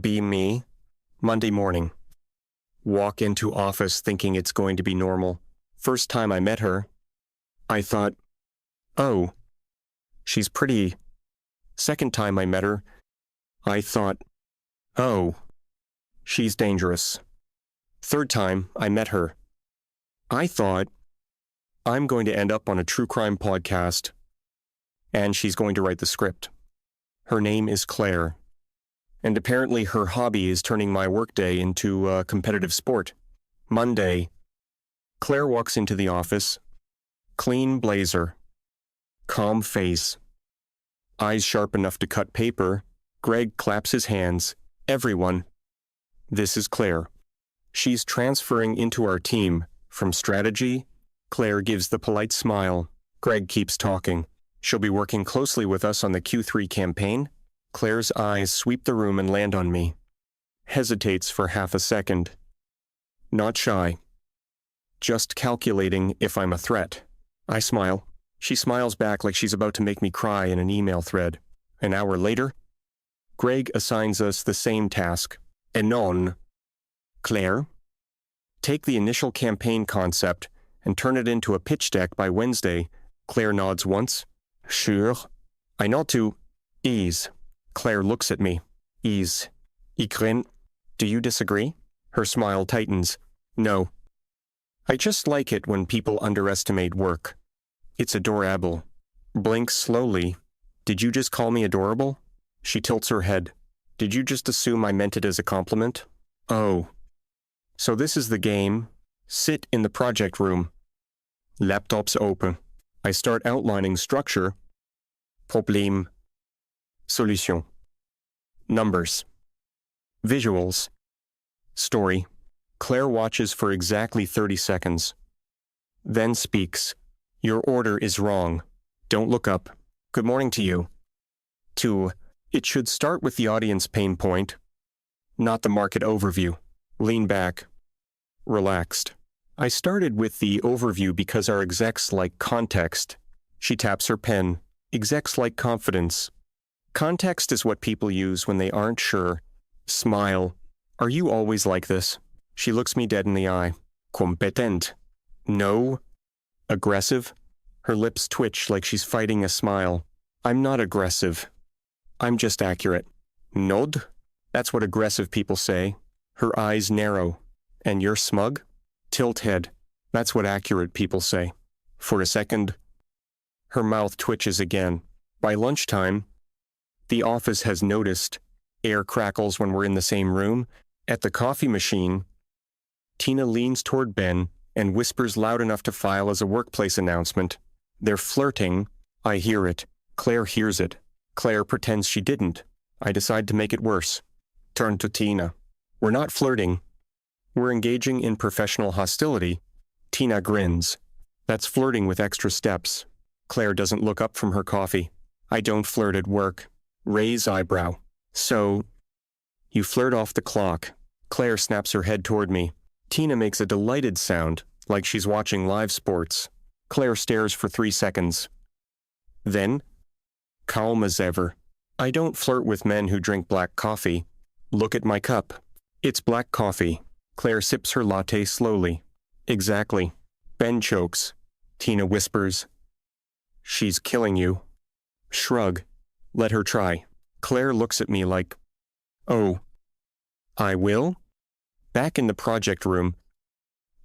Be me. Monday morning. Walk into office thinking it's going to be normal. First time I met her, I thought, oh, she's pretty. Second time I met her, I thought, oh, she's dangerous. Third time I met her, I thought, I'm going to end up on a true crime podcast, and she's going to write the script. Her name is Claire, and apparently her hobby is turning my workday into a competitive sport. Monday. Claire walks into the office. Clean blazer. Calm face. Eyes sharp enough to cut paper. Greg claps his hands. Everyone. This is Claire. She's transferring into our team. From strategy, Claire gives the polite smile. Greg keeps talking. She'll be working closely with us on the Q3 campaign. Claire's eyes sweep the room and land on me. Hesitates for half a second. Not shy. Just calculating if I'm a threat. I smile. She smiles back like she's about to make me cry in an email thread. An hour later, Greg assigns us the same task. Enon. Claire, take the initial campaign concept and turn it into a pitch deck by Wednesday. Claire nods once. Sure. I nod to ease. Claire looks at me. Ease. Ikrin. Do you disagree? Her smile tightens. No. I just like it when people underestimate work. It's adorable. Blinks slowly. Did you just call me adorable? She tilts her head. Did you just assume I meant it as a compliment? Oh. So this is the game. Sit in the project room. Laptops open. I start outlining structure. Problème. Solution. Numbers. Visuals. Story. Claire watches for exactly 30 seconds. Then speaks. Your order is wrong. Don't look up. Good morning to you. 2. It should start with the audience pain point, not the market overview. Lean back. Relaxed. I started with the overview because our execs like context. She taps her pen. Execs like confidence. Context is what people use when they aren't sure. Smile. Are you always like this? She looks me dead in the eye. Competent. No. Aggressive. Her lips twitch like she's fighting a smile. I'm not aggressive. I'm just accurate. Nod? That's what aggressive people say. Her eyes narrow. And you're smug? Tilt head. That's what accurate people say. For a second, her mouth twitches again. By lunchtime, the office has noticed. Air crackles when we're in the same room. At the coffee machine, Tina leans toward Ben and whispers loud enough to file as a workplace announcement. They're flirting. I hear it. Claire hears it. Claire pretends she didn't. I decide to make it worse. Turn to Tina. We're not flirting. We're engaging in professional hostility. Tina grins. That's flirting with extra steps. Claire doesn't look up from her coffee. I don't flirt at work. Raise eyebrow. So, you flirt off the clock. Claire snaps her head toward me. Tina makes a delighted sound, like she's watching live sports. Claire stares for 3 seconds. Then, calm as ever. I don't flirt with men who drink black coffee. Look at my cup. It's black coffee. Claire sips her latte slowly. Exactly. Ben chokes. Tina whispers. She's killing you. Shrug. Let her try. Claire looks at me like, oh, I will? Back in the project room.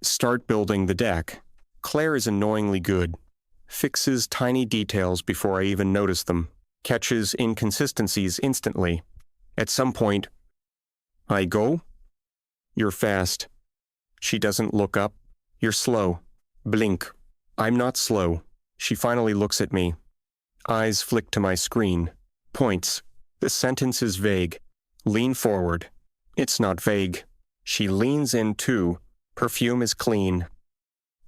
Start building the deck. Claire is annoyingly good. Fixes tiny details before I even notice them. Catches inconsistencies instantly. At some point, I go. You're fast. She doesn't look up. You're slow. Blink. I'm not slow. She finally looks at me. Eyes flick to my screen. Points. The sentence is vague. Lean forward. It's not vague. She leans in too. Perfume is clean.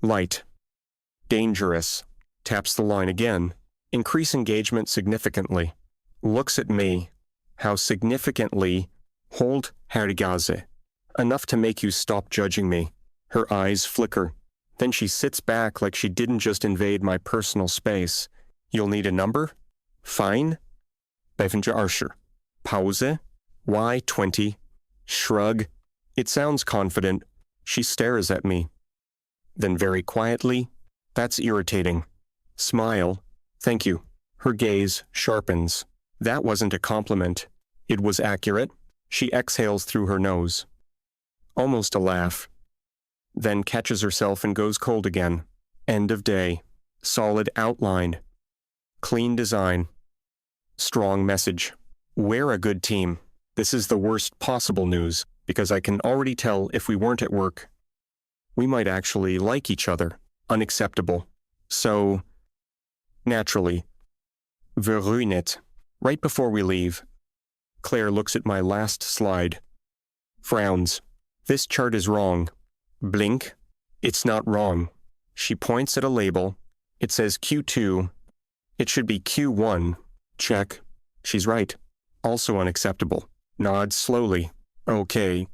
Light. Dangerous. Taps the line again. Increase engagement significantly. Looks at me. How significantly? Hold Hergaze. Enough to make you stop judging me. Her eyes flicker. Then she sits back like she didn't just invade my personal space. You'll need a number? Fine. 20. Pause. Why 20? Shrug. It sounds confident. She stares at me. Then very quietly, that's irritating. Smile. Thank you. Her gaze sharpens. That wasn't a compliment. It was accurate. She exhales through her nose. Almost a laugh. Then catches herself and goes cold again. End of day. Solid outline. Clean design. Strong message. We're a good team. This is the worst possible news, because I can already tell if we weren't at work, we might actually like each other. Unacceptable. So, naturally. We ruin it. Right before we leave, Claire looks at my last slide. Frowns. This chart is wrong. Blink. It's not wrong. She points at a label. It says Q2. It should be Q1. Check. She's right. Also unacceptable. Nods slowly. Okay.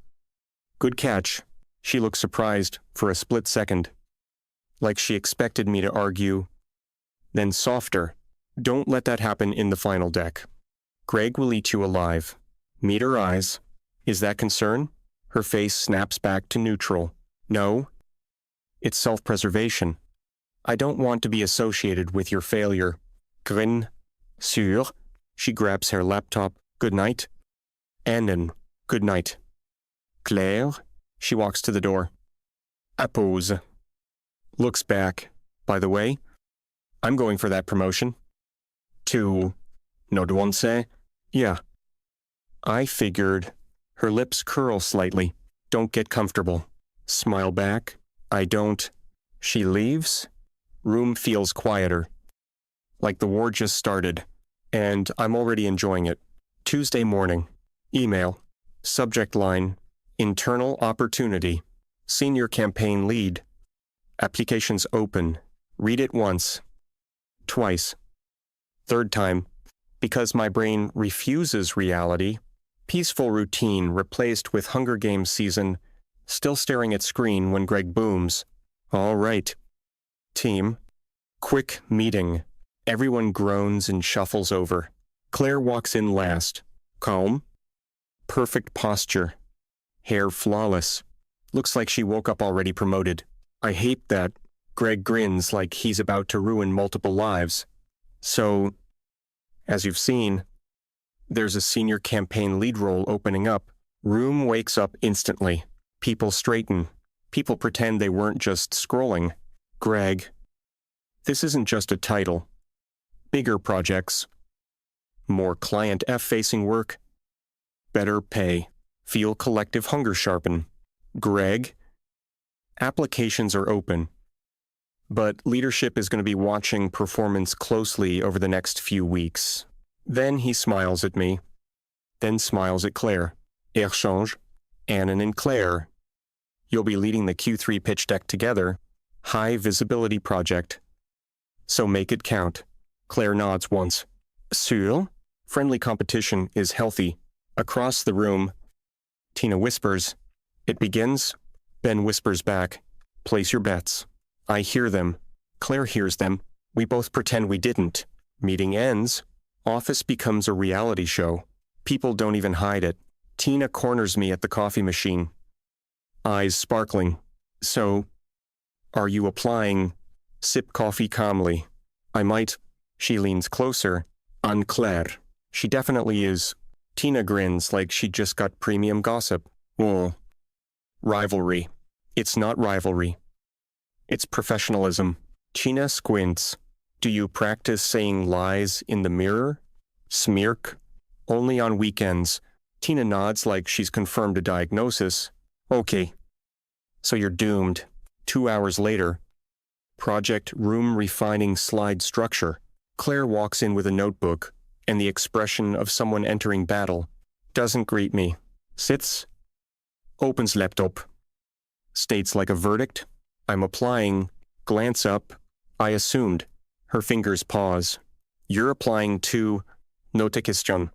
Good catch. She looks surprised for a split second. Like she expected me to argue. Then softer. Don't let that happen in the final deck. Greg will eat you alive. Meet her eyes. Is that concern? Her face snaps back to neutral. No. It's self-preservation. I don't want to be associated with your failure. Grin. Sûr. She grabs her laptop. Good night. Annen. Good night. Claire. She walks to the door. Appose. Looks back. By the way, I'm going for that promotion. To Nodwonse? Yeah. I figured. Her lips curl slightly. Don't get comfortable. Smile back. I don't. She leaves. Room feels quieter. Like the war just started. And I'm already enjoying it. Tuesday morning. Email. Subject line. Internal opportunity. Senior campaign lead. Applications open. Read it once. Twice. Third time. Because my brain refuses reality. Peaceful routine replaced with Hunger Games season. Still staring at screen when Greg booms. All right. Team. Quick meeting. Everyone groans and shuffles over. Claire walks in last. Calm. Perfect posture. Hair flawless. Looks like she woke up already promoted. I hate that. Greg grins like he's about to ruin multiple lives. So, as you've seen, there's a senior campaign lead role opening up. Room wakes up instantly. People straighten. People pretend they weren't just scrolling. Greg. This isn't just a title. Bigger projects. More client F-facing work. Better pay. Feel collective hunger sharpen. Greg. Applications are open. But leadership is going to be watching performance closely over the next few weeks. Then he smiles at me. Then smiles at Claire. Échange. Annen and Claire. You'll be leading the Q3 pitch deck together. High visibility project. So make it count. Claire nods once. Sûr? Friendly competition is healthy. Across the room, Tina whispers. It begins. Ben whispers back. Place your bets. I hear them. Claire hears them. We both pretend we didn't. Meeting ends. Office becomes a reality show. People don't even hide it. Tina corners me at the coffee machine. Eyes sparkling. So, are you applying? Sip coffee calmly. I might. She leans closer. Claire. She definitely is. Tina grins like she just got premium gossip. Oh. Rivalry. It's not rivalry. It's professionalism. Tina squints. Do you practice saying lies in the mirror? Smirk. Only on weekends. Tina nods like she's confirmed a diagnosis. Okay. So you're doomed. 2 hours later. Project room refining slide structure. Claire walks in with a notebook and the expression of someone entering battle. Doesn't greet me. Sits. Opens laptop. States like a verdict. I'm applying. Glance up. I assumed. Her fingers pause. You're applying to. Note question.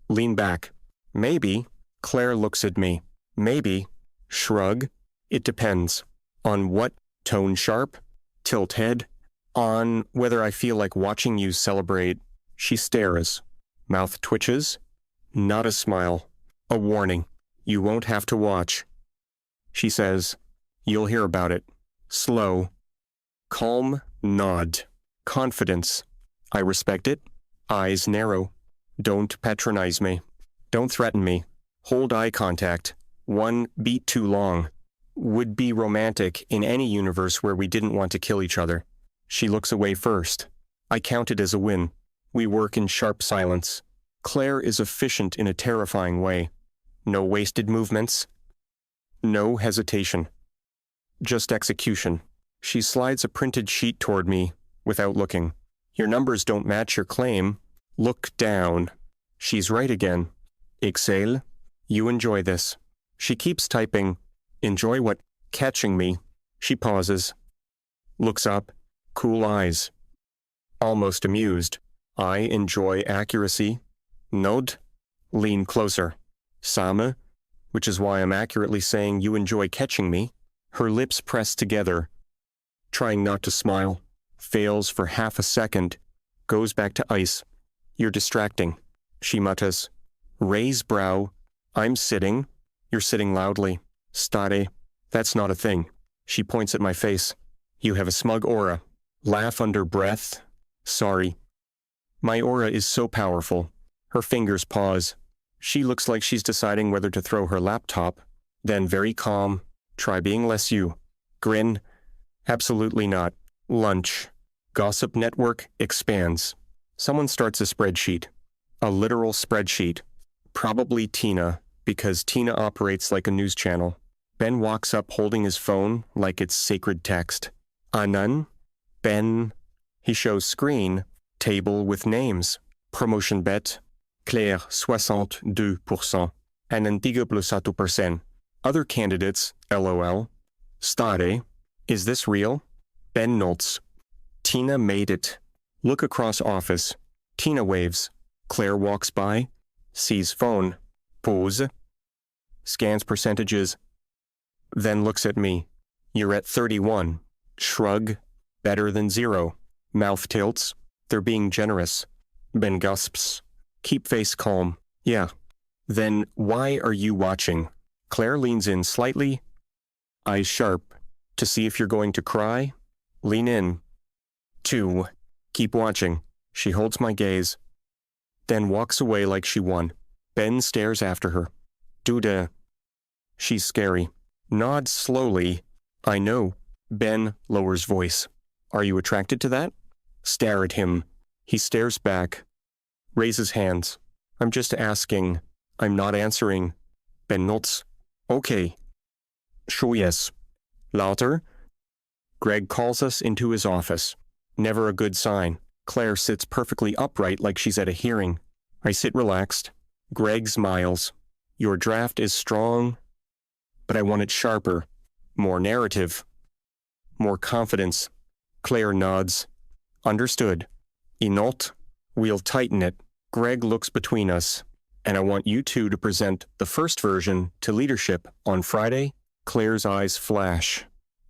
Lean back. Maybe. Claire looks at me. Maybe. Shrug. It depends. On what? Tone sharp? Tilt head? On whether I feel like watching you celebrate. She stares. Mouth twitches. Not a smile. A warning. You won't have to watch. She says, you'll hear about it. Slow. Calm nod. Confidence. I respect it. Eyes narrow. Don't patronize me. Don't threaten me. Hold eye contact. One beat too long. Would be romantic in any universe where we didn't want to kill each other. She looks away first. I count it as a win. We work in sharp silence. Claire is efficient in a terrifying way. No wasted movements. No hesitation. Just execution. She slides a printed sheet toward me without looking. Your numbers don't match your claim. Look down. She's right again. Exhale. You enjoy this. She keeps typing. Enjoy what? Catching me. She pauses. Looks up. Cool eyes. Almost amused. I enjoy accuracy. Nod. Lean closer. Same, which is why I'm accurately saying you enjoy catching me. Her lips press together. Trying not to smile. Fails for half a second. Goes back to ice. You're distracting. She mutters. Raise brow. I'm sitting. You're sitting loudly. Stare. That's not a thing. She points at my face. You have a smug aura. Laugh under breath. Sorry. My aura is so powerful. Her fingers pause. She looks like she's deciding whether to throw her laptop. Then very calm. Try being less you. Grin. Absolutely not. Lunch. Gossip network expands. Someone starts a spreadsheet. A literal spreadsheet. Probably Tina, because Tina operates like a news channel. Ben walks up holding his phone like it's sacred text. Anan? Ben. He shows screen. Table with names. Promotion bet. Claire 62%. And Antigua plus 1%. Other candidates, LOL. Stare. Is this real? Ben notes. Tina made it. Look across office. Tina waves. Claire walks by. Sees phone. Pause. Scans percentages. Then looks at me. You're at 31. Shrug. Better than 0. Mouth tilts. They're being generous. Ben gusps. Keep face calm. Yeah. Then why are you watching? Claire leans in slightly. Eyes sharp. To see if you're going to cry? Lean in. 2. Keep watching. She holds my gaze. Then walks away like she won. Ben stares after her. Duda. She's scary. Nods slowly. I know. Ben lowers voice. Are you attracted to that? Stare at him. He stares back. Raises hands. I'm just asking. I'm not answering. Ben nods. Okay. Sure, yes. Lauter. Greg calls us into his office. Never a good sign. Claire sits perfectly upright like she's at a hearing. I sit relaxed. Greg smiles. Your draft is strong, but I want it sharper. More narrative. More confidence. Claire nods. Understood. Inot. We'll tighten it. Greg looks between us. And I want you two to present the first version to leadership on Friday. Claire's eyes flash.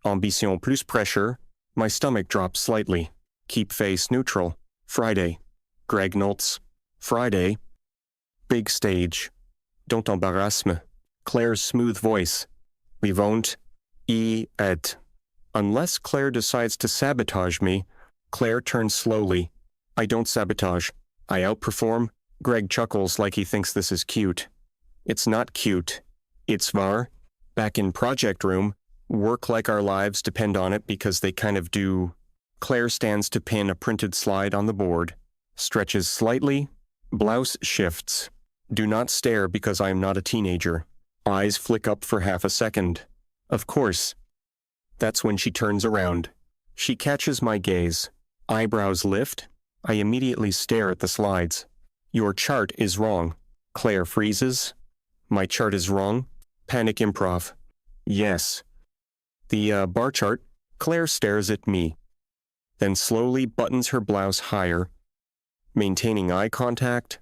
Ambition plus pressure. My stomach drops slightly. Keep face neutral. Friday. Greg notes. Friday. Big stage. Don't embarrass me. Claire's smooth voice. We won't. Et. Unless Claire decides to sabotage me. Claire turns slowly. I don't sabotage. I outperform. Greg chuckles like he thinks this is cute. It's not cute. It's var. Back in project room. Work like our lives depend on it because they kind of do. Claire stands to pin a printed slide on the board. Stretches slightly. Blouse shifts. Do not stare because I am not a teenager. Eyes flick up for half a second. Of course. That's when she turns around. She catches my gaze. Eyebrows lift. I immediately stare at the slides. Your chart is wrong. Claire freezes. My chart is wrong. Panic improv. Yes. The bar chart. Claire stares at me. Then slowly buttons her blouse higher. Maintaining eye contact.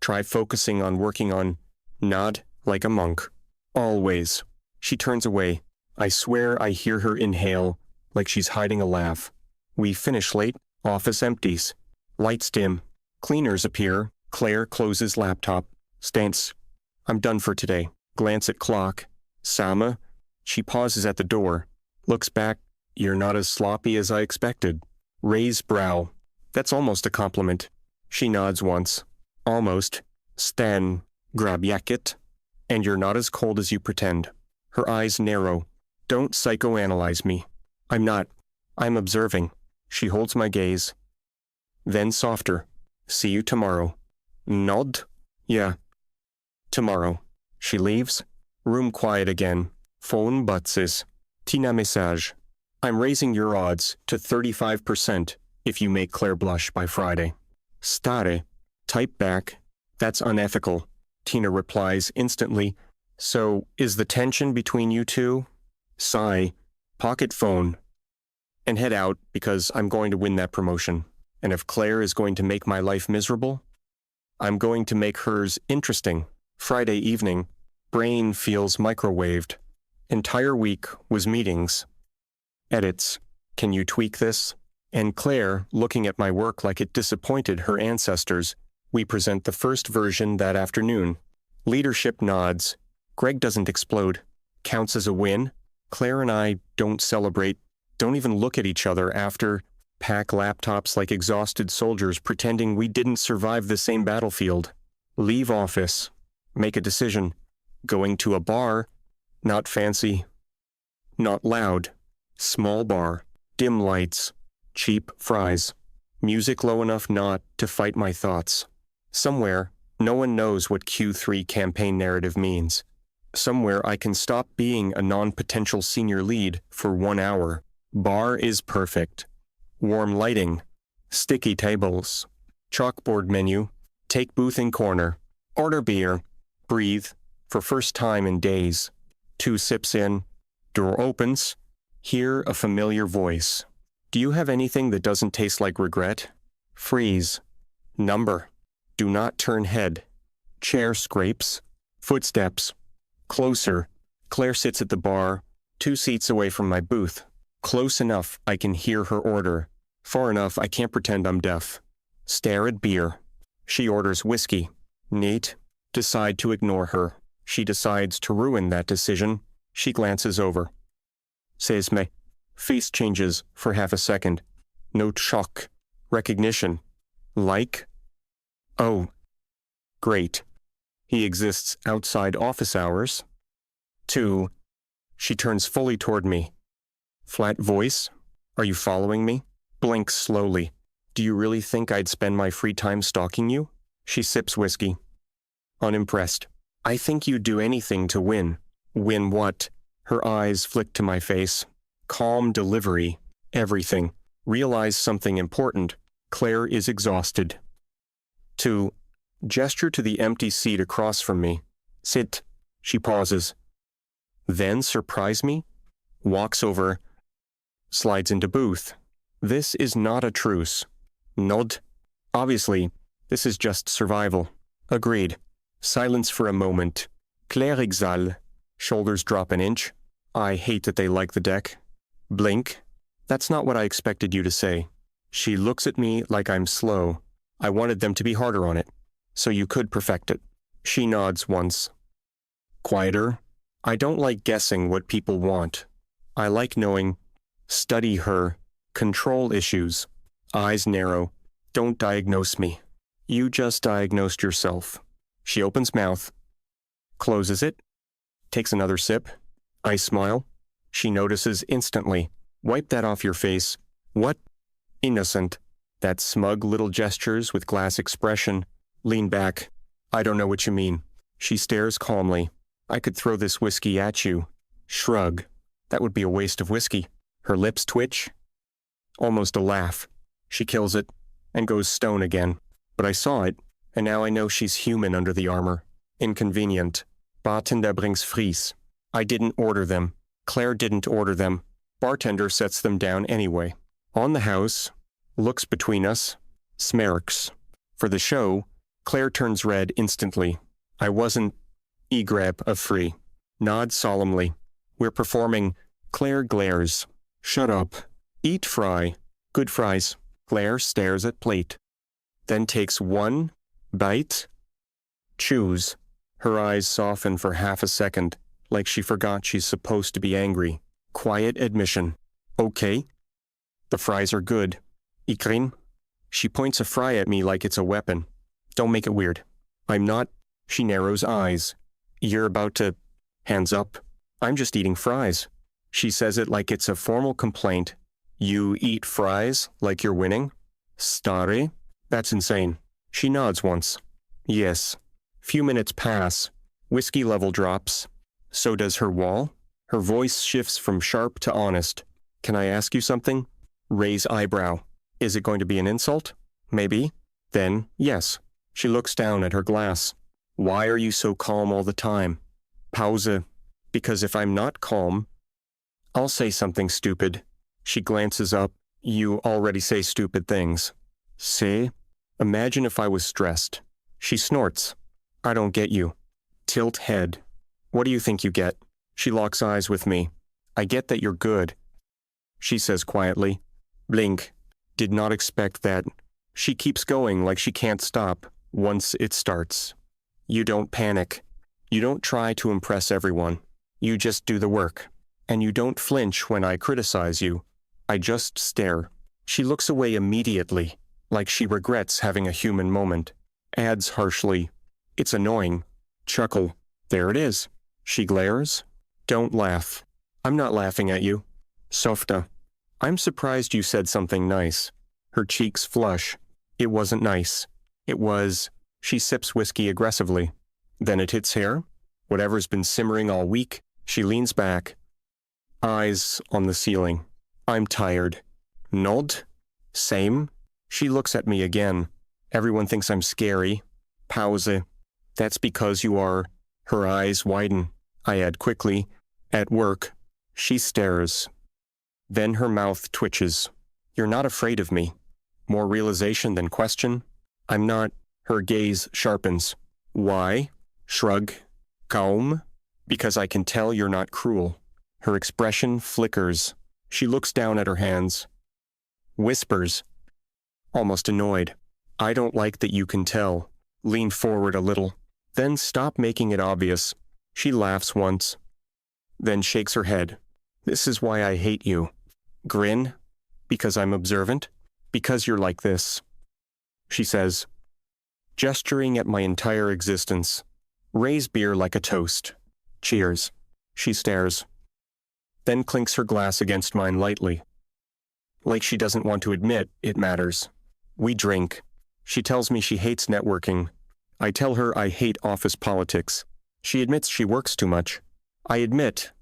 Try focusing on working on nod like a monk. Always. She turns away. I swear I hear her inhale, like she's hiding a laugh. We finish late. Office empties. Lights dim. Cleaners appear. Claire closes laptop. Stance. I'm done for today. Glance at clock. Sama. She pauses at the door. Looks back. You're not as sloppy as I expected. Raise brow. That's almost a compliment. She nods once. Almost. Stan. Grab jacket. And you're not as cold as you pretend. Her eyes narrow. Don't psychoanalyze me. I'm not. I'm observing. She holds my gaze. Then softer. See you tomorrow. Nod? Yeah. Tomorrow. She leaves. Room quiet again. Phone buzzes. Tina message. I'm raising your odds to 35% if you make Claire blush by Friday. Stare. Type back. That's unethical. Tina replies instantly. So, is the tension between you two? Sigh. Pocket phone. And head out because I'm going to win that promotion. And if Claire is going to make my life miserable, I'm going to make hers interesting. Friday evening. Brain feels microwaved. Entire week was meetings. Edits. Can you tweak this? And Claire, looking at my work like it disappointed her ancestors, we present the first version that afternoon. Leadership nods. Greg doesn't explode. Counts as a win. Claire and I don't celebrate, don't even look at each other after, pack laptops like exhausted soldiers pretending we didn't survive the same battlefield. Leave office. Make a decision. Going to a bar. Not fancy. Not loud. Small bar. Dim lights. Cheap fries. Music low enough not to fight my thoughts. Somewhere, no one knows what Q3 campaign narrative means. Somewhere I can stop being a non-potential senior lead for 1 hour. Bar is perfect. Warm lighting. Sticky tables. Chalkboard menu. Take booth in corner. Order beer. Breathe. For first time in days. 2 sips in. Door opens. Hear a familiar voice. Do you have anything that doesn't taste like regret? Freeze. Number. Do not turn head. Chair scrapes. Footsteps. Closer. Claire sits at the bar, 2 seats away from my booth. Close enough I can hear her order. Far enough I can't pretend I'm deaf. Stare at beer. She orders whiskey. Neat. Decide to ignore her. She decides to ruin that decision. She glances over. Says me. Face changes for half a second. Note shock. Recognition. Like? Oh. Great. He exists outside office hours. 2. She turns fully toward me. Flat voice. Are you following me? Blinks slowly. Do you really think I'd spend my free time stalking you? She sips whiskey. Unimpressed. I think you'd do anything to win. Win what? Her eyes flick to my face. Calm delivery. Everything. Realize something important. Claire is exhausted. 2. Gesture to the empty seat across from me. Sit. She pauses. Then surprise me? Walks over. Slides into booth. This is not a truce. Nod. Obviously, this is just survival. Agreed. Silence for a moment. Claire exhale. Shoulders drop an inch. I hate that they like the deck. Blink. That's not what I expected you to say. She looks at me like I'm slow. I wanted them to be harder on it, so you could perfect it. She nods once. Quieter. I don't like guessing what people want. I like knowing. Study her. Control issues. Eyes narrow. Don't diagnose me. You just diagnosed yourself. She opens mouth. Closes it. Takes another sip. I smile. She notices instantly. Wipe that off your face. What? Innocent. That smug little gestures with glass expression. Lean back. I don't know what you mean. She stares calmly. I could throw this whiskey at you. Shrug. That would be a waste of whiskey. Her lips twitch. Almost a laugh. She kills it and goes stone again. But I saw it, and now I know she's human under the armor. Inconvenient. Bartender brings fries. I didn't order them. Claire didn't order them. Bartender sets them down anyway. On the house, looks between us, smirks. For the show, Claire turns red instantly. I wasn't grab a free. Nod solemnly. We're performing. Claire glares. Shut up. Eat fry. Good fries. Claire stares at plate. Then takes one bite. Chews. Her eyes soften for half a second, like she forgot she's supposed to be angry. Quiet admission. Okay. The fries are good. Ikrin? She points a fry at me like it's a weapon. Don't make it weird. I'm not. She narrows eyes. You're about to. Hands up. I'm just eating fries. She says it like it's a formal complaint. You eat fries like you're winning? Stare? That's insane. She nods once. Yes. Few minutes pass. Whiskey level drops. So does her wall. Her voice shifts from sharp to honest. Can I ask you something? Raise eyebrow. Is it going to be an insult? Maybe. Then, yes. She looks down at her glass. Why are you so calm all the time? Pause. Because if I'm not calm, I'll say something stupid. She glances up. You already say stupid things. Say? Imagine if I was stressed. She snorts. I don't get you. Tilt head. What do you think you get? She locks eyes with me. I get that you're good. She says quietly. Blink. Did not expect that. She keeps going like she can't stop once it starts. You don't panic. You don't try to impress everyone. You just do the work. And you don't flinch when I criticize you. I just stare. She looks away immediately, like she regrets having a human moment. Adds harshly. It's annoying. Chuckle. There it is. She glares. Don't laugh. I'm not laughing at you. Softa. I'm surprised you said something nice. Her cheeks flush. It wasn't nice. It was. She sips whiskey aggressively. Then it hits her. Whatever's been simmering all week. She leans back. Eyes on the ceiling. I'm tired. Nod? Same? She looks at me again. Everyone thinks I'm scary. Pause. That's because you are. Her eyes widen. I add quickly. At work. She stares. Then her mouth twitches. You're not afraid of me. More realization than question. I'm not. Her gaze sharpens. Why? Shrug. Kaum? Because I can tell you're not cruel. Her expression flickers. She looks down at her hands. Whispers. Almost annoyed. I don't like that you can tell. Lean forward a little. Then stop making it obvious. She laughs once. Then shakes her head. This is why I hate you. Grin. Because I'm observant. Because you're like this. She says. Gesturing at my entire existence. Raise beer like a toast. Cheers. She stares. Then clinks her glass against mine lightly. Like she doesn't want to admit it matters. We drink. She tells me she hates networking. I tell her I hate office politics. She admits she works too much. I admit.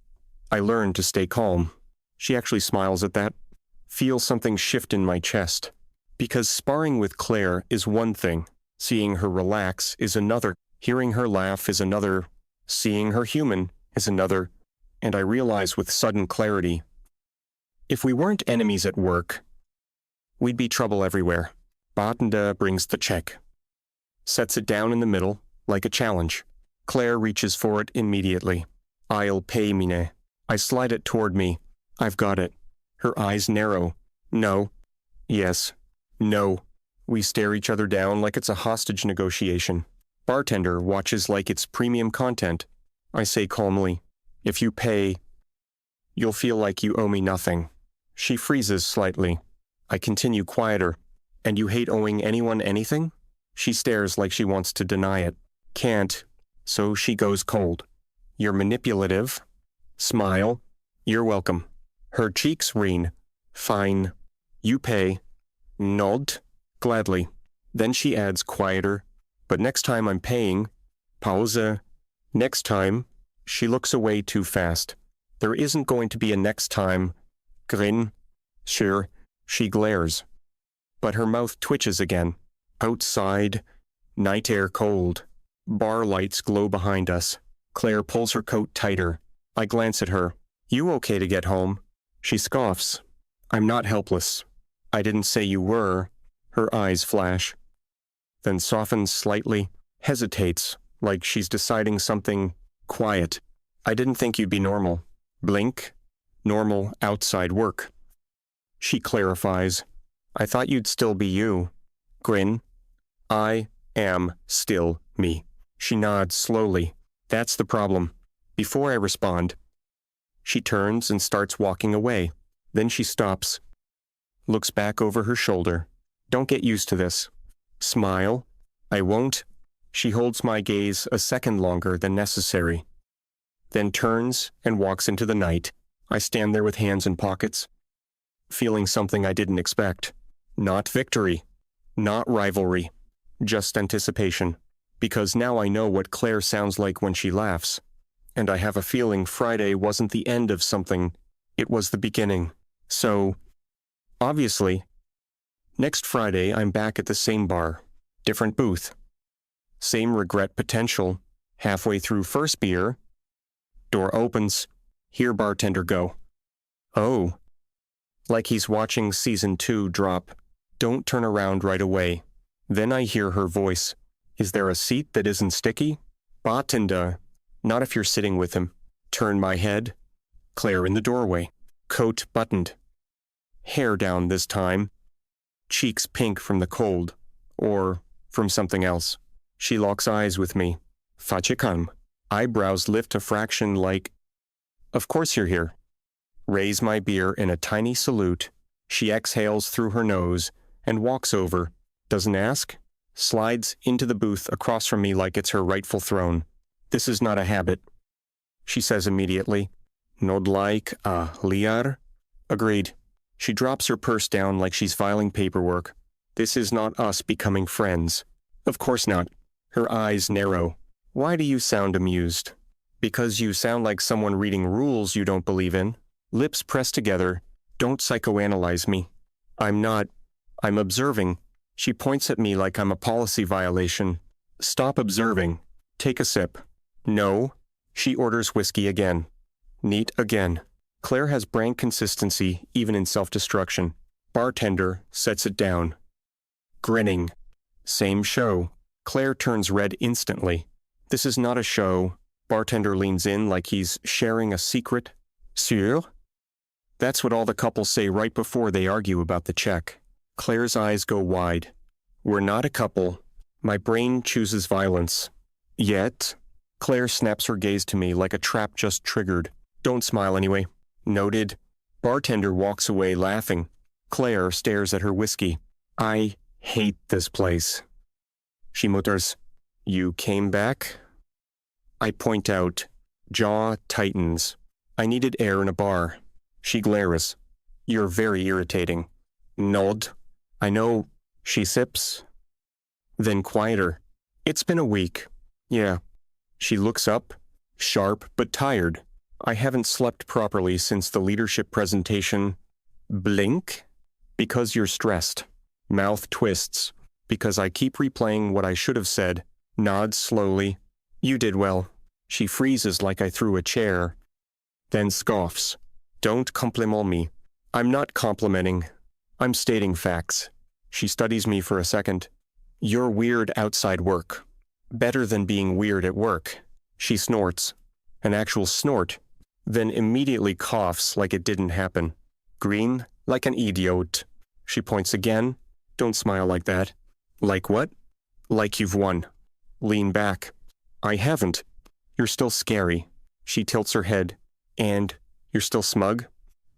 I learn to stay calm. She actually smiles at that. Feel something shift in my chest. Because sparring with Claire is one thing. Seeing her relax is another. Hearing her laugh is another. Seeing her human is another. And I realize with sudden clarity, if we weren't enemies at work, we'd be trouble everywhere. Batenda brings the check. Sets it down in the middle, like a challenge. Claire reaches for it immediately. I'll pay, Mine. I slide it toward me. I've got it. Her eyes narrow. No. Yes. No. We stare each other down like it's a hostage negotiation. Bartender watches like it's premium content. I say calmly, if you pay, you'll feel like you owe me nothing. She freezes slightly. I continue quieter. And you hate owing anyone anything? She stares like she wants to deny it. Can't. So she goes cold. You're manipulative. Smile. You're welcome. Her cheeks wring. Fine. You pay. Nod. Gladly. Then she adds quieter. But next time I'm paying. Pause. Next time. She looks away too fast. There isn't going to be a next time. Grin. Sure. She glares. But her mouth twitches again. Outside. Night air cold. Bar lights glow behind us. Claire pulls her coat tighter. I glance at her. You okay to get home? She scoffs. I'm not helpless. I didn't say you were. Her eyes flash. Then softens slightly. Hesitates, like she's deciding something. Quiet. I didn't think you'd be normal. Blink. Normal outside work. She clarifies. I thought you'd still be you. Grin. I am still me. She nods slowly. That's the problem. Before I respond, she turns and starts walking away. Then she stops, looks back over her shoulder. Don't get used to this. Smile. I won't. She holds my gaze a second longer than necessary, then turns and walks into the night. I stand there with hands in pockets, feeling something I didn't expect. Not victory, not rivalry, just anticipation. Because now I know what Claire sounds like when she laughs. And I have a feeling Friday wasn't the end of something, it was the beginning. So, obviously, next Friday I'm back at the same bar, different booth. Same regret potential. Halfway through first beer, door opens. Hear bartender go. Oh. Like he's watching season 2 drop. Don't turn around right away. Then I hear her voice. Is there a seat that isn't sticky? Bartender. Not if you're sitting with him. Turn my head. Claire in the doorway. Coat buttoned. Hair down this time. Cheeks pink from the cold. Or from something else. She locks eyes with me. Fachikam. Eyebrows lift a fraction like, of course you're here. Raise my beer in a tiny salute. She exhales through her nose and walks over. Doesn't ask. Slides into the booth across from me like it's her rightful throne. This is not a habit. She says immediately. Nod like a liar? Agreed. She drops her purse down like she's filing paperwork. This is not us becoming friends. Of course not. Her eyes narrow. Why do you sound amused? Because you sound like someone reading rules you don't believe in. Lips pressed together. Don't psychoanalyze me. I'm not. I'm observing. She points at me like I'm a policy violation. Stop observing. Take a sip. No. She orders whiskey again. Neat again. Claire has brain consistency even in self-destruction. Bartender sets it down. Grinning. Same show. Claire turns red instantly. This is not a show. Bartender leans in like he's sharing a secret. Sûr? That's what all the couples say right before they argue about the check. Claire's eyes go wide. We're not a couple. My brain chooses violence. Yet? Claire snaps her gaze to me like a trap just triggered. Don't smile anyway. Noted. Bartender walks away laughing. Claire stares at her whiskey. I hate this place. She mutters, You came back? I point out. Jaw tightens. I needed air in a bar. She glares. You're very irritating. Nod. I know. She sips. Then quieter. It's been a week. Yeah. She looks up, sharp but tired. I haven't slept properly since the leadership presentation. Blink? Because you're stressed. Mouth twists. Because I keep replaying what I should have said. Nods slowly. You did well. She freezes like I threw a chair. Then scoffs. Don't compliment me. I'm not complimenting. I'm stating facts. She studies me for a second. You're weird outside work. Better than being weird at work. She snorts. An actual snort. Then immediately coughs like it didn't happen. Green, like an idiot. She points again. Don't smile like that. Like what? Like you've won. Lean back. I haven't. You're still scary. She tilts her head. And you're still smug?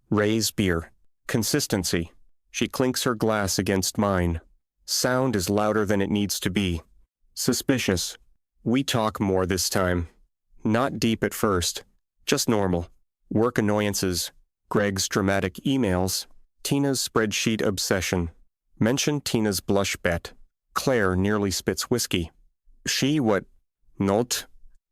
Raise beer. Consistency. She clinks her glass against mine. Sound is louder than it needs to be. Suspicious. We talk more this time. Not deep at first. Just normal. Work annoyances. Greg's dramatic emails. Tina's spreadsheet obsession. Mention Tina's blush bet. Claire nearly spits whiskey. She what? Not.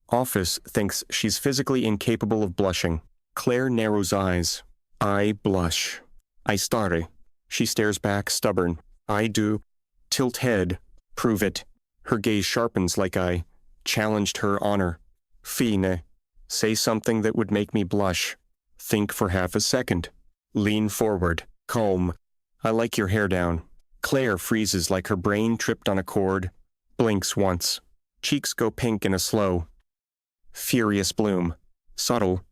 Office thinks she's physically incapable of blushing. Claire narrows eyes. I blush. I stare. She stares back, stubborn. I do. Tilt head. Prove it. Her gaze sharpens like I challenged her honor. Fine. Say something that would make me blush. Think for half a second. Lean forward. Calm. I like your hair down. Claire freezes like her brain tripped on a cord. Blinks once. Cheeks go pink in a slow, furious bloom. Subtle.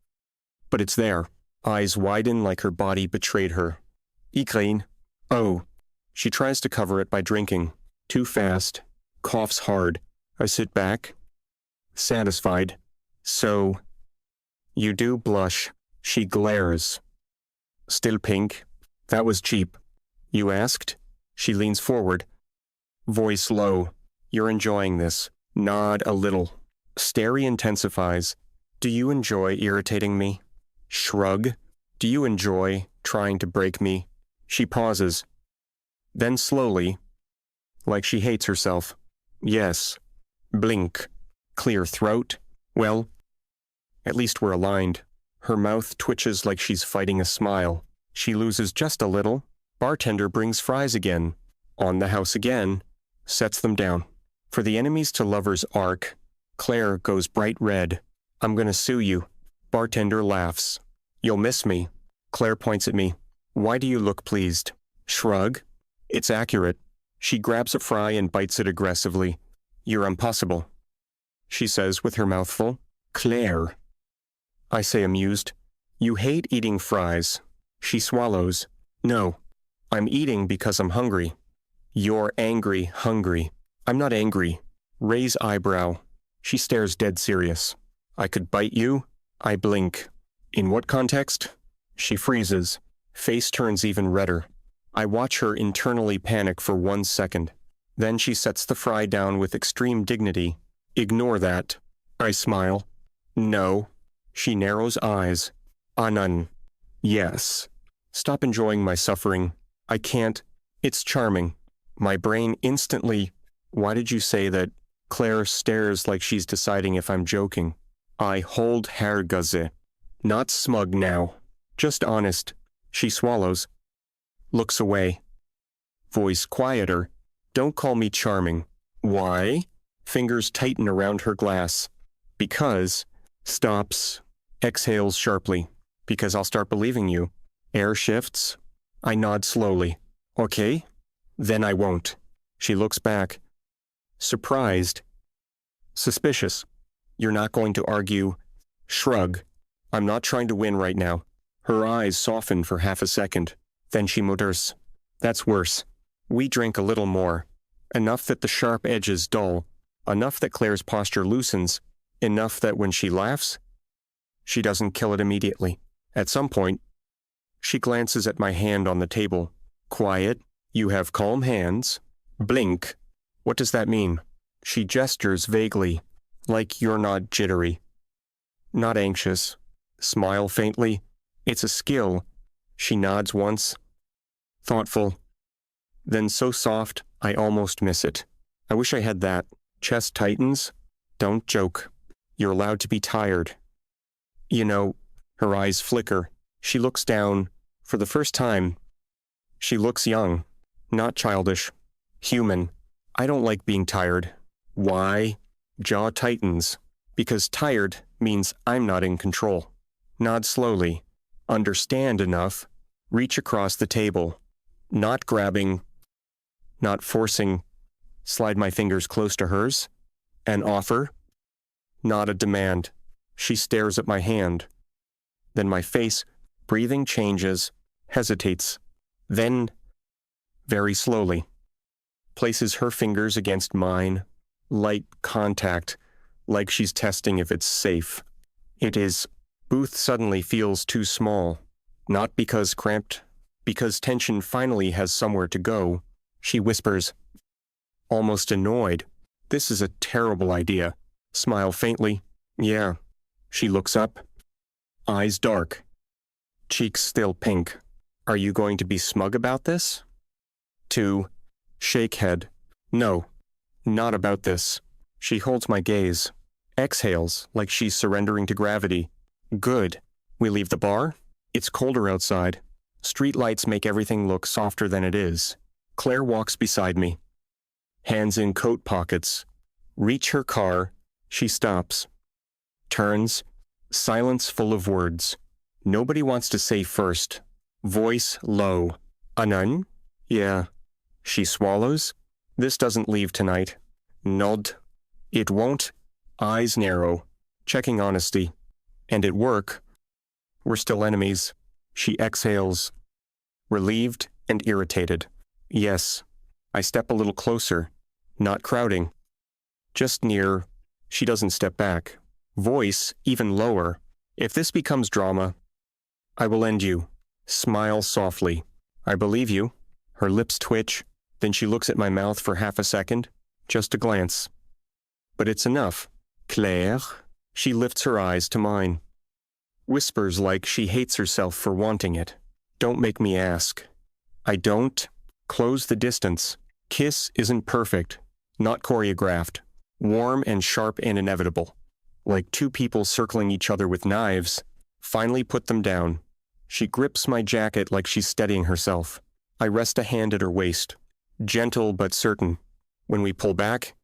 But it's there. Eyes widen like her body betrayed her. Ikrein. Oh. She tries to cover it by drinking. Too fast. Coughs hard. I sit back. satisfied. So, you do blush. She glares. Still pink. That was cheap. You asked? She leans forward. Voice low. You're enjoying this. Nod a little. Stare intensifies. Do you enjoy irritating me? Shrug. Do you enjoy trying to break me? She pauses. Then slowly, like she hates herself. Yes. Blink. Clear throat. Well, at least we're aligned. Her mouth twitches like she's fighting a smile. She loses just a little. Bartender brings fries again. On the house again. Sets them down. For the enemies to lovers arc, Claire goes bright red. I'm gonna sue you. Bartender laughs. You'll miss me. Claire points at me. Why do you look pleased? Shrug. It's accurate. She grabs a fry and bites it aggressively. You're impossible, she says with her mouth full. Claire. I say amused. You hate eating fries. She swallows. No. I'm eating because I'm hungry. You're angry, hungry. I'm not angry. Raise eyebrow. She stares dead serious. I could bite you. I blink. In what context? She freezes. Face turns even redder. I watch her internally panic for 1 second. Then she sets the fry down with extreme dignity. Ignore that. I smile. No. She narrows eyes. None. Yes. Stop enjoying my suffering. I can't. It's charming. My brain instantly. Why did you say that? Claire stares like she's deciding if I'm joking. I hold Herrgase. Not smug now. Just honest. She swallows. Looks away. Voice quieter. Don't call me charming. Why? Fingers tighten around her glass. Because. Stops. Exhales sharply. Because I'll start believing you. Air shifts. I nod slowly. Okay? Then I won't. She looks back. Surprised. Suspicious. You're not going to argue. Shrug. I'm not trying to win right now. Her eyes soften for half a second. Then she mutters. That's worse. We drink a little more. Enough that the sharp edges dull. Enough that Claire's posture loosens. Enough that when she laughs, she doesn't kill it immediately. At some point, she glances at my hand on the table. Quiet. You have calm hands. Blink. What does that mean? She gestures vaguely, like you're not jittery. Not anxious. Smile faintly. It's a skill. She nods once. Thoughtful. Then so soft, I almost miss it. I wish I had that. Chest tightens. Don't joke. You're allowed to be tired. You know, her eyes flicker. She looks down. For the first time, she looks young. Not childish. Human. I don't like being tired. Why? Jaw tightens. Because tired means I'm not in control. Nod slowly. Understand enough. Reach across the table. Not grabbing. Not forcing. Slide my fingers close to hers. An offer. Not a demand. She stares at my hand. Then my face, breathing changes, hesitates. Then, very slowly, places her fingers against mine. Light contact, like she's testing if it's safe. It is. Booth suddenly feels too small. Not because cramped, because tension finally has somewhere to go. She whispers, almost annoyed. This is a terrible idea. Smile faintly. Yeah. She looks up. Eyes dark. Cheeks still pink. Are you going to be smug about this? 2. Shake head. No. Not about this. She holds my gaze. Exhales like she's surrendering to gravity. Good. We leave the bar? It's colder outside. Street lights make everything look softer than it is. Claire walks beside me. Hands in coat pockets. Reach her car. She stops. Turns. Silence full of words. Nobody wants to say first. Voice low. Anan? Yeah. She swallows. This doesn't leave tonight. Nod. It won't. Eyes narrow. Checking honesty. And at work, we're still enemies. She exhales. Relieved and irritated. Yes. I step a little closer. Not crowding. Just near. She doesn't step back. Voice even lower. If this becomes drama, I will end you. Smile softly. I believe you. Her lips twitch. Then she looks at my mouth for half a second. Just a glance. But it's enough. Claire. She lifts her eyes to mine. Whispers like she hates herself for wanting it. Don't make me ask. I don't. Close the distance. Kiss isn't perfect. Not choreographed. Warm and sharp and inevitable. Like two people circling each other with knives. Finally put them down. She grips my jacket like she's steadying herself. I rest a hand at her waist. Gentle but certain. When we pull back,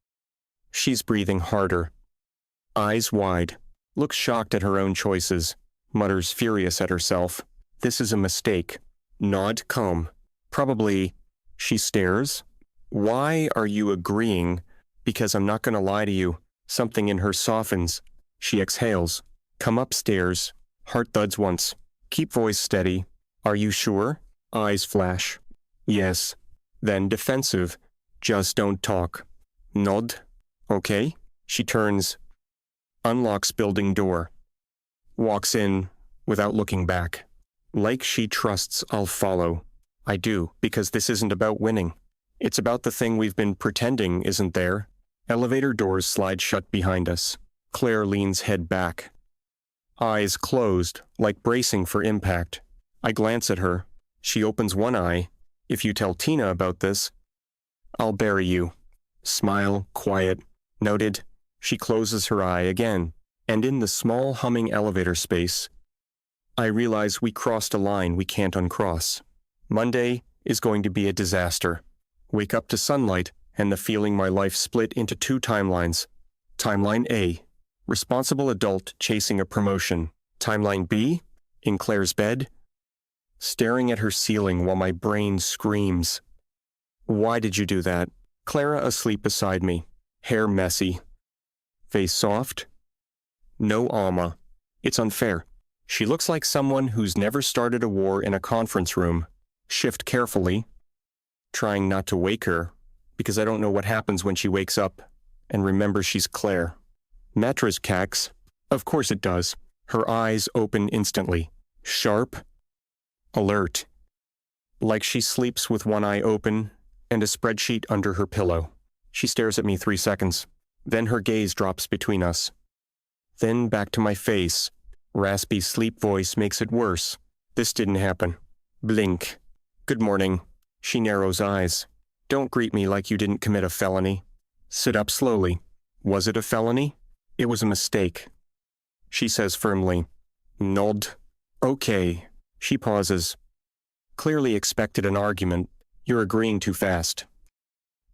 she's breathing harder. Eyes wide. Looks shocked at her own choices. Mutters furious at herself. This is a mistake. Nod calm. Probably. She stares. Why are you agreeing? Because I'm not going to lie to you. Something in her softens. She exhales. Come upstairs. Heart thuds once. Keep voice steady. Are you sure? Eyes flash. Yes. Then defensive. Just don't talk. Nod. Okay. She turns. Unlocks building door. Walks in without looking back. Like she trusts I'll follow. I do, because this isn't about winning. It's about the thing we've been pretending isn't there. Elevator doors slide shut behind us. Claire leans head back. Eyes closed, like bracing for impact. I glance at her. She opens one eye. If you tell Tina about this, I'll bury you. Smile, quiet. Noted. She closes her eye again. And in the small humming elevator space, I realize we crossed a line we can't uncross. Monday is going to be a disaster. Wake up to sunlight and the feeling my life split into two timelines. Timeline A, responsible adult chasing a promotion. Timeline B, in Claire's bed, staring at her ceiling while my brain screams. Why did you do that? Clara asleep beside me, hair messy. Face soft. No Alma. It's unfair. She looks like someone who's never started a war in a conference room. Shift carefully, trying not to wake her, because I don't know what happens when she wakes up and remembers she's Claire. Mattress cax. Of course it does. Her eyes open instantly. Sharp. Alert. Like she sleeps with one eye open and a spreadsheet under her pillow. She stares at me 3 seconds. Then her gaze drops between us. Then back to my face. Raspy sleep voice makes it worse. This didn't happen. Blink. Good morning. She narrows eyes. Don't greet me like you didn't commit a felony. Sit up slowly. Was it a felony? It was a mistake. She says firmly. Nod. Okay. She pauses. Clearly expected an argument. You're agreeing too fast.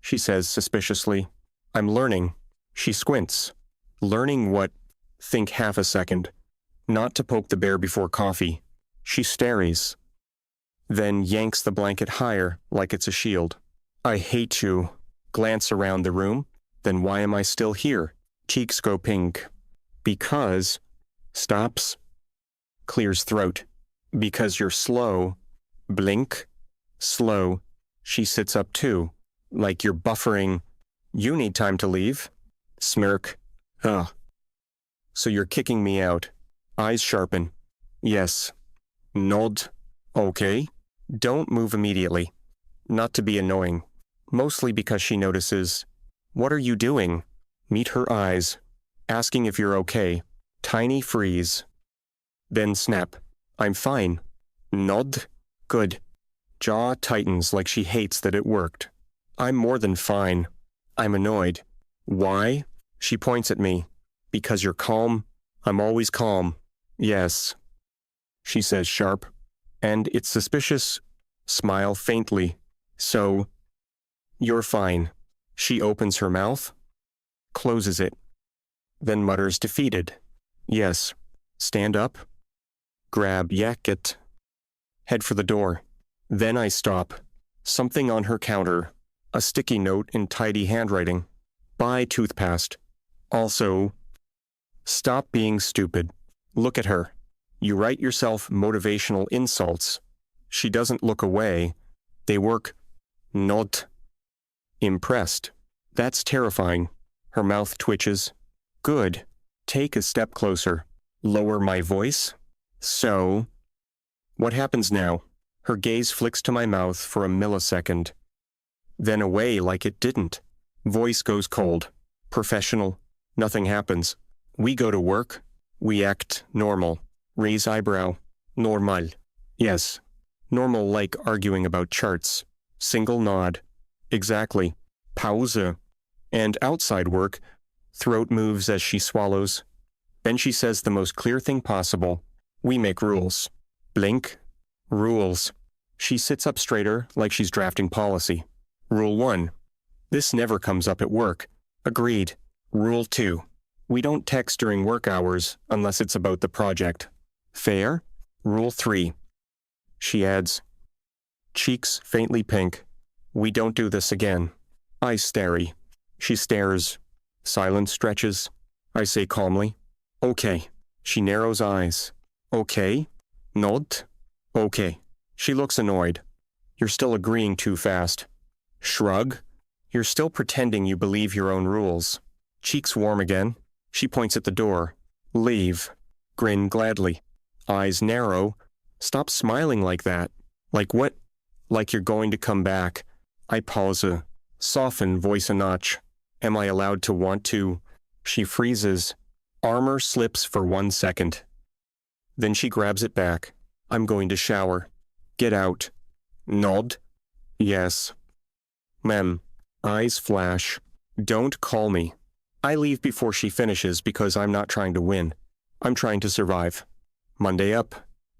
She says suspiciously. I'm learning. She squints. Learning what? Think half a second. Not to poke the bear before coffee. She stares. Then yanks the blanket higher, like it's a shield. I hate you. Glance around the room. Then why am I still here? Cheeks go pink. Because. Stops. Clears throat. Because you're slow. Blink. Slow. She sits up too. Like you're buffering. You need time to leave. Smirk. Ugh. So you're kicking me out. Eyes sharpen. Yes. Nod. Okay. Don't move immediately. Not to be annoying. Mostly because she notices. What are you doing? Meet her eyes. Asking if you're okay. Tiny freeze. Then snap. I'm fine. Nod. Good. Jaw tightens like she hates that it worked. I'm more than fine. I'm annoyed. Why? She points at me. Because you're calm. I'm always calm. Yes. She says sharp. And it's suspicious. Smile faintly. So. You're fine. She opens her mouth. Closes it. Then mutters defeated. Yes. Stand up. Grab jacket. Head for the door. Then I stop. Something on her counter. A sticky note in tidy handwriting. Buy toothpaste. Also. Stop being stupid. Look at her. You write yourself motivational insults. She doesn't look away. They work. Not. Impressed. That's terrifying. Her mouth twitches. Good. Take a step closer. Lower my voice. So. What happens now? Her gaze flicks to my mouth for a millisecond. Then away like it didn't. Voice goes cold. Professional. Nothing happens. We go to work. We act normal. Raise eyebrow. Normal. Yes. Normal like arguing about charts. Single nod. Exactly. Pause. And outside work. Throat moves as she swallows. Then she says the most clear thing possible. We make rules. Blink. Rules. She sits up straighter like she's drafting policy. Rule 1. This never comes up at work. Agreed. Rule 2. We don't text during work hours unless it's about the project. Fair? Rule 3. She adds. Cheeks faintly pink. We don't do this again. Eyes starry. She stares. Silence stretches. I say calmly. Okay. She narrows eyes. Okay. Nod. Okay. She looks annoyed. You're still agreeing too fast. Shrug. You're still pretending you believe your own rules. Cheeks warm again. She points at the door. Leave. Grin gladly. Eyes narrow. Stop smiling like that. Like what? Like you're going to come back. I pause. Soften voice a notch. Am I allowed to want to? She freezes. Armor slips for 1 second. Then she grabs it back. I'm going to shower. Get out. Nod. Yes. Mem. Eyes flash. Don't call me. I leave before she finishes because I'm not trying to win. I'm trying to survive. Monday up.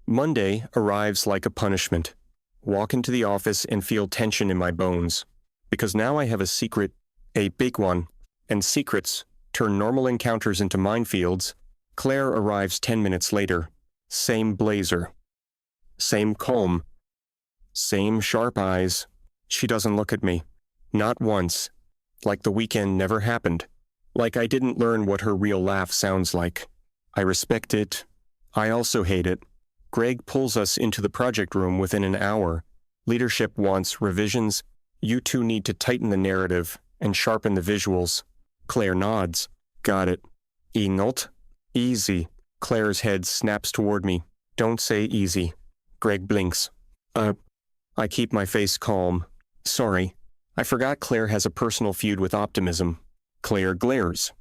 Monday arrives like a punishment. Walk into the office and feel tension in my bones. Because now I have a secret, a big one, and secrets turn normal encounters into minefields. Claire arrives 10 minutes later. Same blazer. Same comb. Same sharp eyes. She doesn't look at me. Not once. Like the weekend never happened. Like I didn't learn what her real laugh sounds like. I respect it. I also hate it. Greg pulls us into the project room within an hour. Leadership wants revisions. You two need to tighten the narrative and sharpen the visuals. Claire nods. Got it. Not? Easy. Claire's head snaps toward me. Don't say easy. Greg blinks. I keep my face calm. Sorry. I forgot Claire has a personal feud with optimism. Claire glares.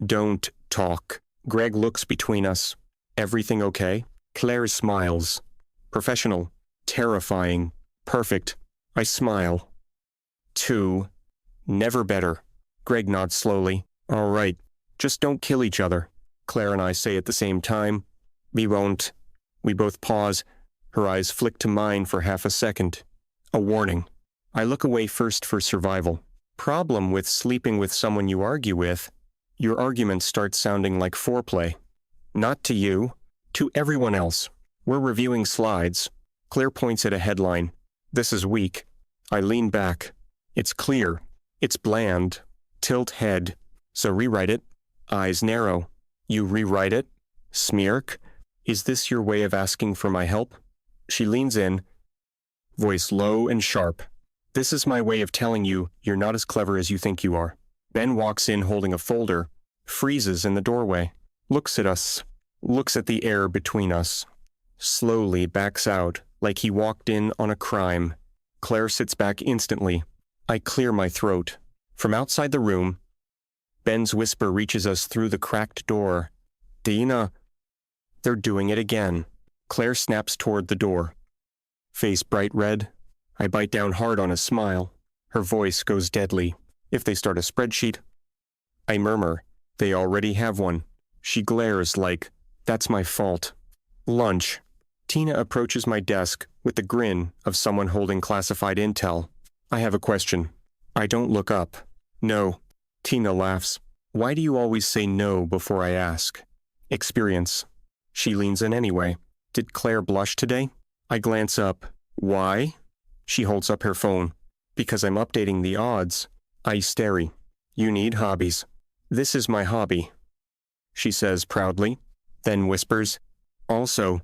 Don't talk. Greg looks between us. Everything okay? Claire smiles. Professional. Terrifying. Perfect. I smile. 2. Never better. Greg nods slowly. All right. Just don't kill each other. Claire and I say at the same time. We won't. We both pause. Her eyes flick to mine for half a second. A warning. I look away first for survival. Problem with sleeping with someone you argue with. Your arguments start sounding like foreplay. Not to you. To everyone else. We're reviewing slides. Claire points at a headline. This is weak. I lean back. It's clear. It's bland. Tilt head. So rewrite it. Eyes narrow. You rewrite it? Smirk. Is this your way of asking for my help? She leans in. Voice low and sharp. This is my way of telling you you're not as clever as you think you are. Ben walks in holding a folder. Freezes in the doorway. Looks at us. Looks at the air between us. Slowly backs out like he walked in on a crime. Claire sits back instantly. I clear my throat. From outside the room, Ben's whisper reaches us through the cracked door. Dina. They're doing it again. Claire snaps toward the door. Face bright red. I bite down hard on a smile. Her voice goes deadly. If they start a spreadsheet. I murmur. They already have one. She glares like, that's my fault. Lunch. Tina approaches my desk with the grin of someone holding classified intel. I have a question. I don't look up. No. Tina laughs. Why do you always say no before I ask? Experience. She leans in anyway. Did Claire blush today? I glance up. Why? She holds up her phone. Because I'm updating the odds. I stare. You need hobbies. This is my hobby. She says proudly, then whispers. Also,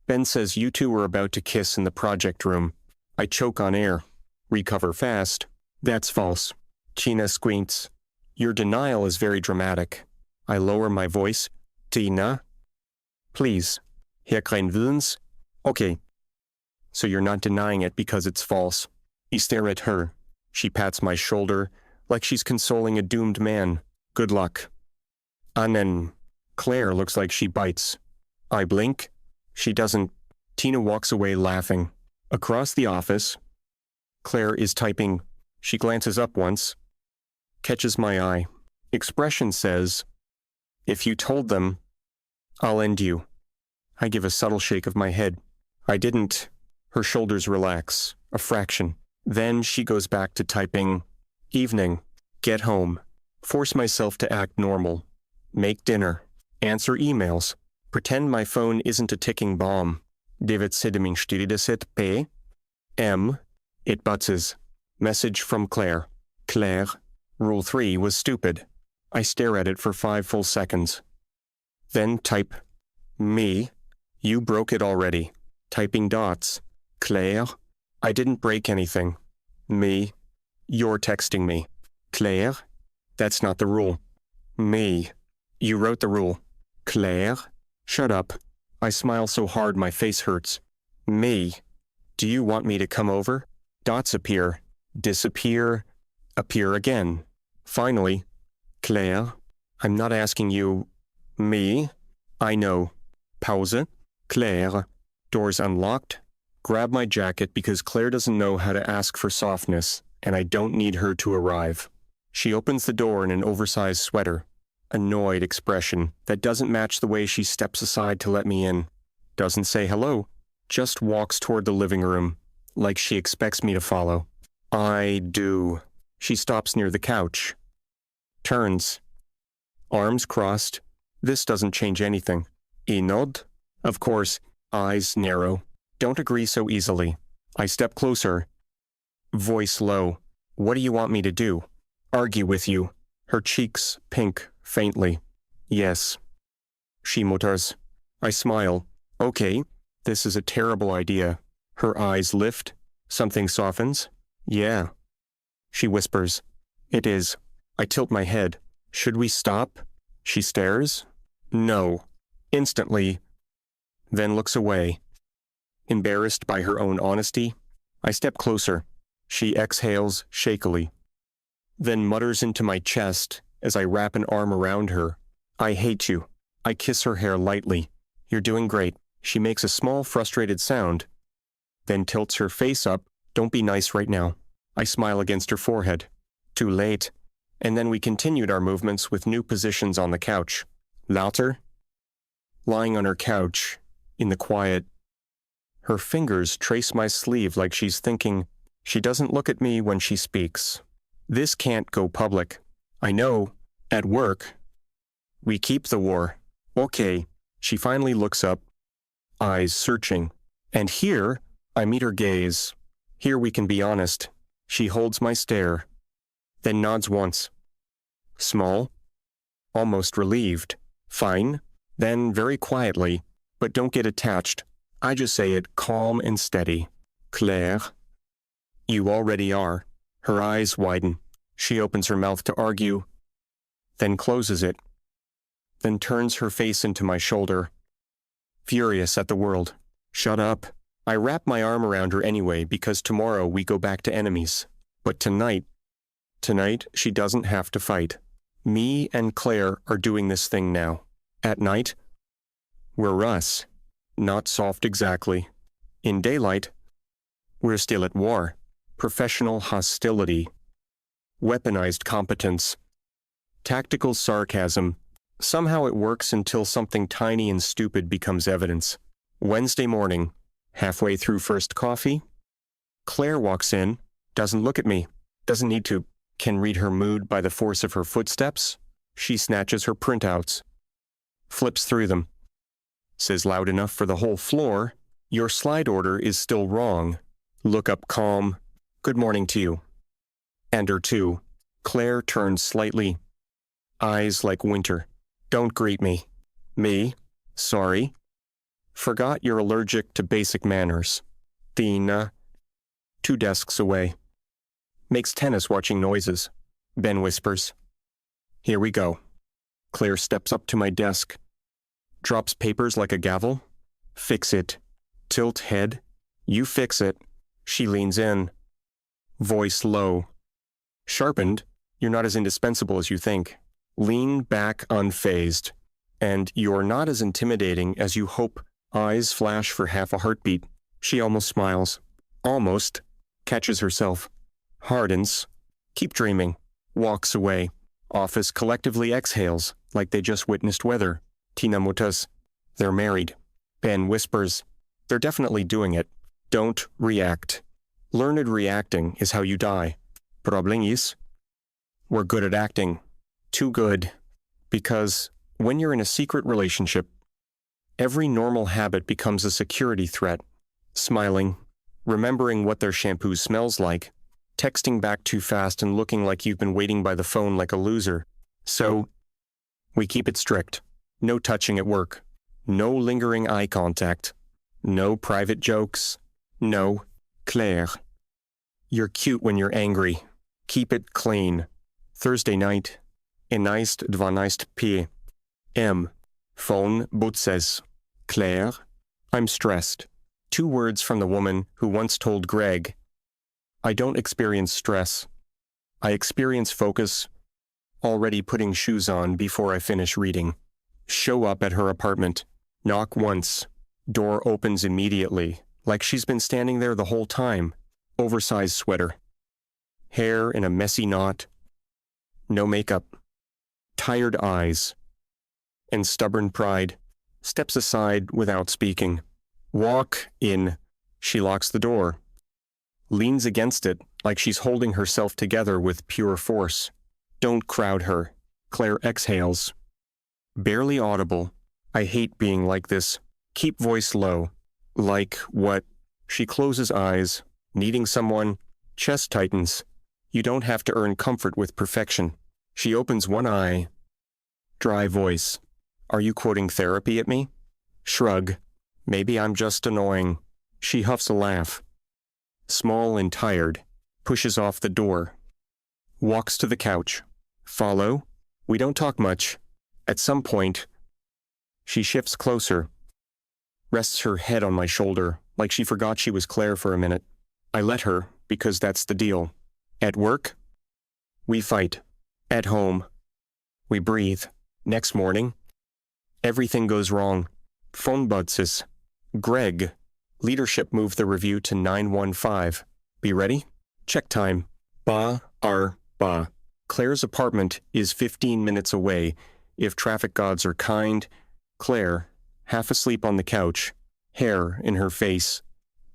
Ben says you two were about to kiss in the project room. I choke on air. Recover fast. That's false. Tina squints. Your denial is very dramatic. I lower my voice. Tina? Please. Herr Videns? Okay. So you're not denying it because it's false. I stare at her. She pats my shoulder like she's consoling a doomed man. Good luck. Anen. Claire looks like she bites. I blink. She doesn't. Tina walks away laughing. Across the office, Claire is typing. She glances up once, catches my eye. Expression says, "If you told them, I'll end you." I give a subtle shake of my head. I didn't. Her shoulders relax, a fraction. Then she goes back to typing. Evening. Get home. Force myself to act normal. Make dinner. Answer emails. Pretend my phone isn't a ticking bomb. 947 P. M. It buzzes. Message from Claire. Claire. Rule 3 was stupid. I stare at it for 5 full seconds. Then type. Me. You broke it already. Typing dots. Claire. I didn't break anything. Me. You're texting me. Claire. That's not the rule. Me. You wrote the rule. Claire. Shut up. I smile so hard my face hurts. Me. Do you want me to come over? Dots appear. Disappear. Appear again. Finally. Claire. I'm not asking you. Me. I know. Pause. Claire. Doors unlocked. Grab my jacket because Claire doesn't know how to ask for softness, and I don't need her to arrive. She opens the door in an oversized sweater. Annoyed expression that doesn't match the way she steps aside to let me in. Doesn't say hello. Just walks toward the living room, like she expects me to follow. I do. She stops near the couch. Turns. Arms crossed. This doesn't change anything. I nod. Of course, eyes narrow. Don't agree so easily. I step closer. Voice low. What do you want me to do? Argue with you. Her cheeks pink, faintly. Yes. She mutters. I smile. Okay, this is a terrible idea. Her eyes lift. Something softens. Yeah. She whispers. It is. I tilt my head. Should we stop? She stares. No. Instantly. Then looks away. Embarrassed by her own honesty, I step closer. She exhales shakily. Then mutters into my chest as I wrap an arm around her. I hate you. I kiss her hair lightly. You're doing great. She makes a small frustrated sound, then tilts her face up. Don't be nice right now. I smile against her forehead. Too late. And then we continued our movements with new positions on the couch. Lauter? Lying on her couch, in the quiet. Her fingers trace my sleeve like she's thinking. She doesn't look at me when she speaks. This can't go public. I know. At work. We keep the war. Okay. She finally looks up, eyes searching. And here, I meet her gaze. Here we can be honest. She holds my stare, then nods once. Small. Almost relieved. Fine. Then very quietly, but don't get attached. I just say it calm and steady. Claire. You already are. Her eyes widen. She opens her mouth to argue, then closes it, then turns her face into my shoulder. Furious at the world. Shut up. I wrap my arm around her anyway because tomorrow we go back to enemies. But tonight she doesn't have to fight. Me and Claire are doing this thing now. At night, we're us. Not soft exactly. In daylight, we're still at war. Professional hostility. Weaponized competence. Tactical sarcasm. Somehow it works until something tiny and stupid becomes evidence. Wednesday morning, halfway through first coffee, Claire walks in, doesn't look at me, doesn't need to, can read her mood by the force of her footsteps. She snatches her printouts, flips through them, says loud enough for the whole floor, "Your slide order is still wrong." Look up calm, "Good morning to you." And her too. Claire turns slightly, eyes like winter. "Don't greet me." Me? Sorry. Forgot you're allergic to basic manners. Tina. 2 desks away. Makes tennis watching noises. Ben whispers. Here we go. Claire steps up to my desk, drops papers like a gavel. Fix it. Tilt head. You fix it. She leans in. Voice low. Sharpened. You're not as indispensable as you think. Lean back unfazed. And you're not as intimidating as you hope. Eyes flash for half a heartbeat. She almost smiles. Almost. Catches herself. Hardens. Keep dreaming. Walks away. Office collectively exhales, like they just witnessed weather. Tina mutas. They're married. Ben whispers. They're definitely doing it. Don't react. Learned reacting is how you die. Problem is, we're good at acting. Too good. Because when you're in a secret relationship, every normal habit becomes a security threat. Smiling, remembering what their shampoo smells like, texting back too fast and looking like you've been waiting by the phone like a loser. So, we keep it strict. No touching at work. No lingering eye contact. No private jokes. No, Claire. You're cute when you're angry. Keep it clean. Thursday night. Enijst 12 p.m. Phone butzes. Claire. I'm stressed. 2 words from the woman who once told Greg, I don't experience stress. I experience focus, already putting shoes on before I finish reading. Show up at her apartment. Knock once. Door opens immediately, like she's been standing there the whole time. Oversized sweater. Hair in a messy knot. No makeup. Tired eyes. And stubborn pride. Steps aside without speaking. Walk in. She locks the door. Leans against it like she's holding herself together with pure force. Don't crowd her. Claire exhales. Barely audible. I hate being like this. Keep voice low. Like what? She closes eyes. Needing someone. Chest tightens. You don't have to earn comfort with perfection. She opens one eye. Dry voice. Are you quoting therapy at me? Shrug. Maybe I'm just annoying. She huffs a laugh. Small and tired. Pushes off the door. Walks to the couch. Follow. We don't talk much. At some point, she shifts closer. Rests her head on my shoulder, like she forgot she was Claire for a minute. I let her, because that's the deal. At work, we fight. At home, we breathe. Next morning, everything goes wrong. Phone buzzes. Greg. Leadership moved the review to 9:15. Be ready? Check time. Ba. Claire's apartment is 15 minutes away. If traffic gods are kind, Claire, half asleep on the couch, hair in her face,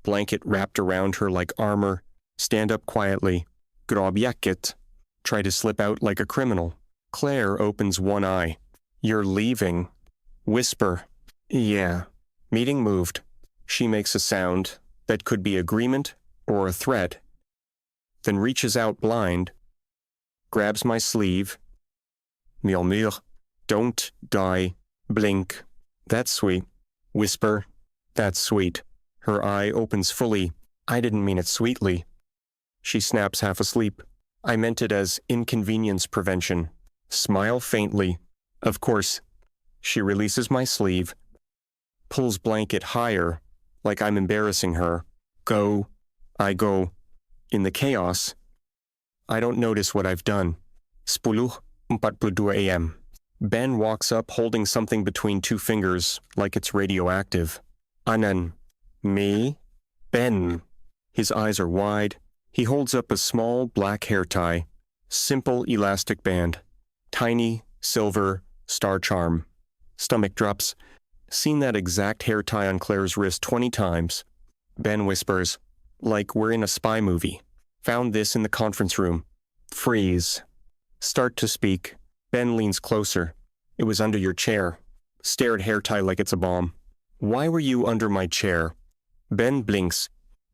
blanket wrapped around her like armor, stand up quietly. Grobjacket. Try to slip out like a criminal. Claire opens one eye. You're leaving. Whisper. Yeah. Meeting moved. She makes a sound that could be agreement or a threat, then reaches out blind, grabs my sleeve. Murmure. Don't die. Blink. That's sweet. Whisper. That's sweet. Her eye opens fully. I didn't mean it sweetly. She snaps half asleep. I meant it as inconvenience prevention. Smile faintly. Of course. She releases my sleeve. Pulls blanket higher, like I'm embarrassing her. Go. I go. In the chaos, I don't notice what I've done. 10:42 a.m. Ben walks up holding something between 2 fingers, like it's radioactive. Anan. Me? Ben. His eyes are wide. He holds up a small black hair tie. Simple elastic band. Tiny, silver, star charm. Stomach drops. Seen that exact hair tie on Claire's wrist 20 times. Ben whispers, like we're in a spy movie. Found this in the conference room. Freeze. Start to speak. Ben leans closer. It was under your chair. Stare at hair tie like it's a bomb. Why were you under my chair? Ben blinks.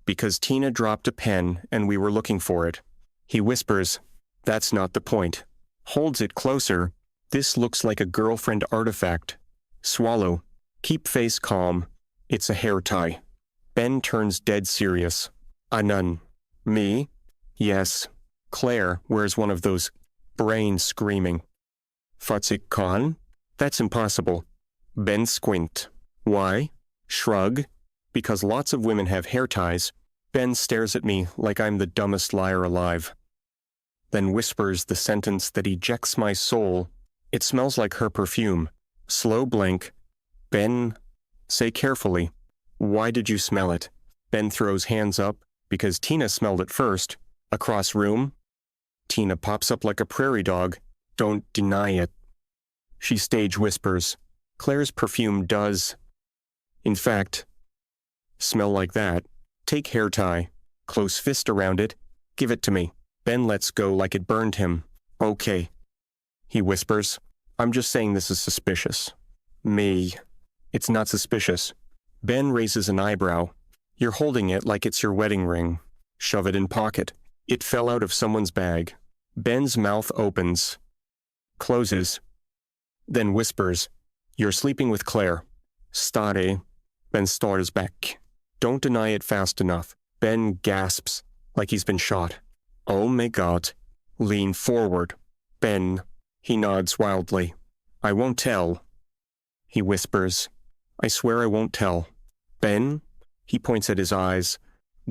Because Tina dropped a pen and we were looking for it. He whispers, that's not the point. Holds it closer. This looks like a girlfriend artifact. Swallow. Keep face calm. It's a hair tie. Ben turns dead serious. Anan. Me? Yes. Claire wears one of those brain screaming. Fatsik Khan? That's impossible. Ben squint. Why? Shrug. Because lots of women have hair ties. Ben stares at me like I'm the dumbest liar alive. Then whispers the sentence that ejects my soul. It smells like her perfume. Slow blink. Ben, say carefully. Why did you smell it? Ben throws hands up, because Tina smelled it first. Across room. Tina pops up like a prairie dog. Don't deny it. She stage whispers. Claire's perfume does, in fact, smell like that. Take hair tie. Close fist around it. Give it to me. Ben lets go like it burned him. Okay. He whispers. I'm just saying this is suspicious. Me. It's not suspicious. Ben raises an eyebrow. You're holding it like it's your wedding ring. Shove it in pocket. It fell out of someone's bag. Ben's mouth opens. Closes. Then whispers. You're sleeping with Claire. Stare. Ben stares back. Don't deny it fast enough. Ben gasps, like he's been shot. Oh my God. Lean forward. Ben. He nods wildly. I won't tell. He whispers. I swear I won't tell. Ben? He points at his eyes.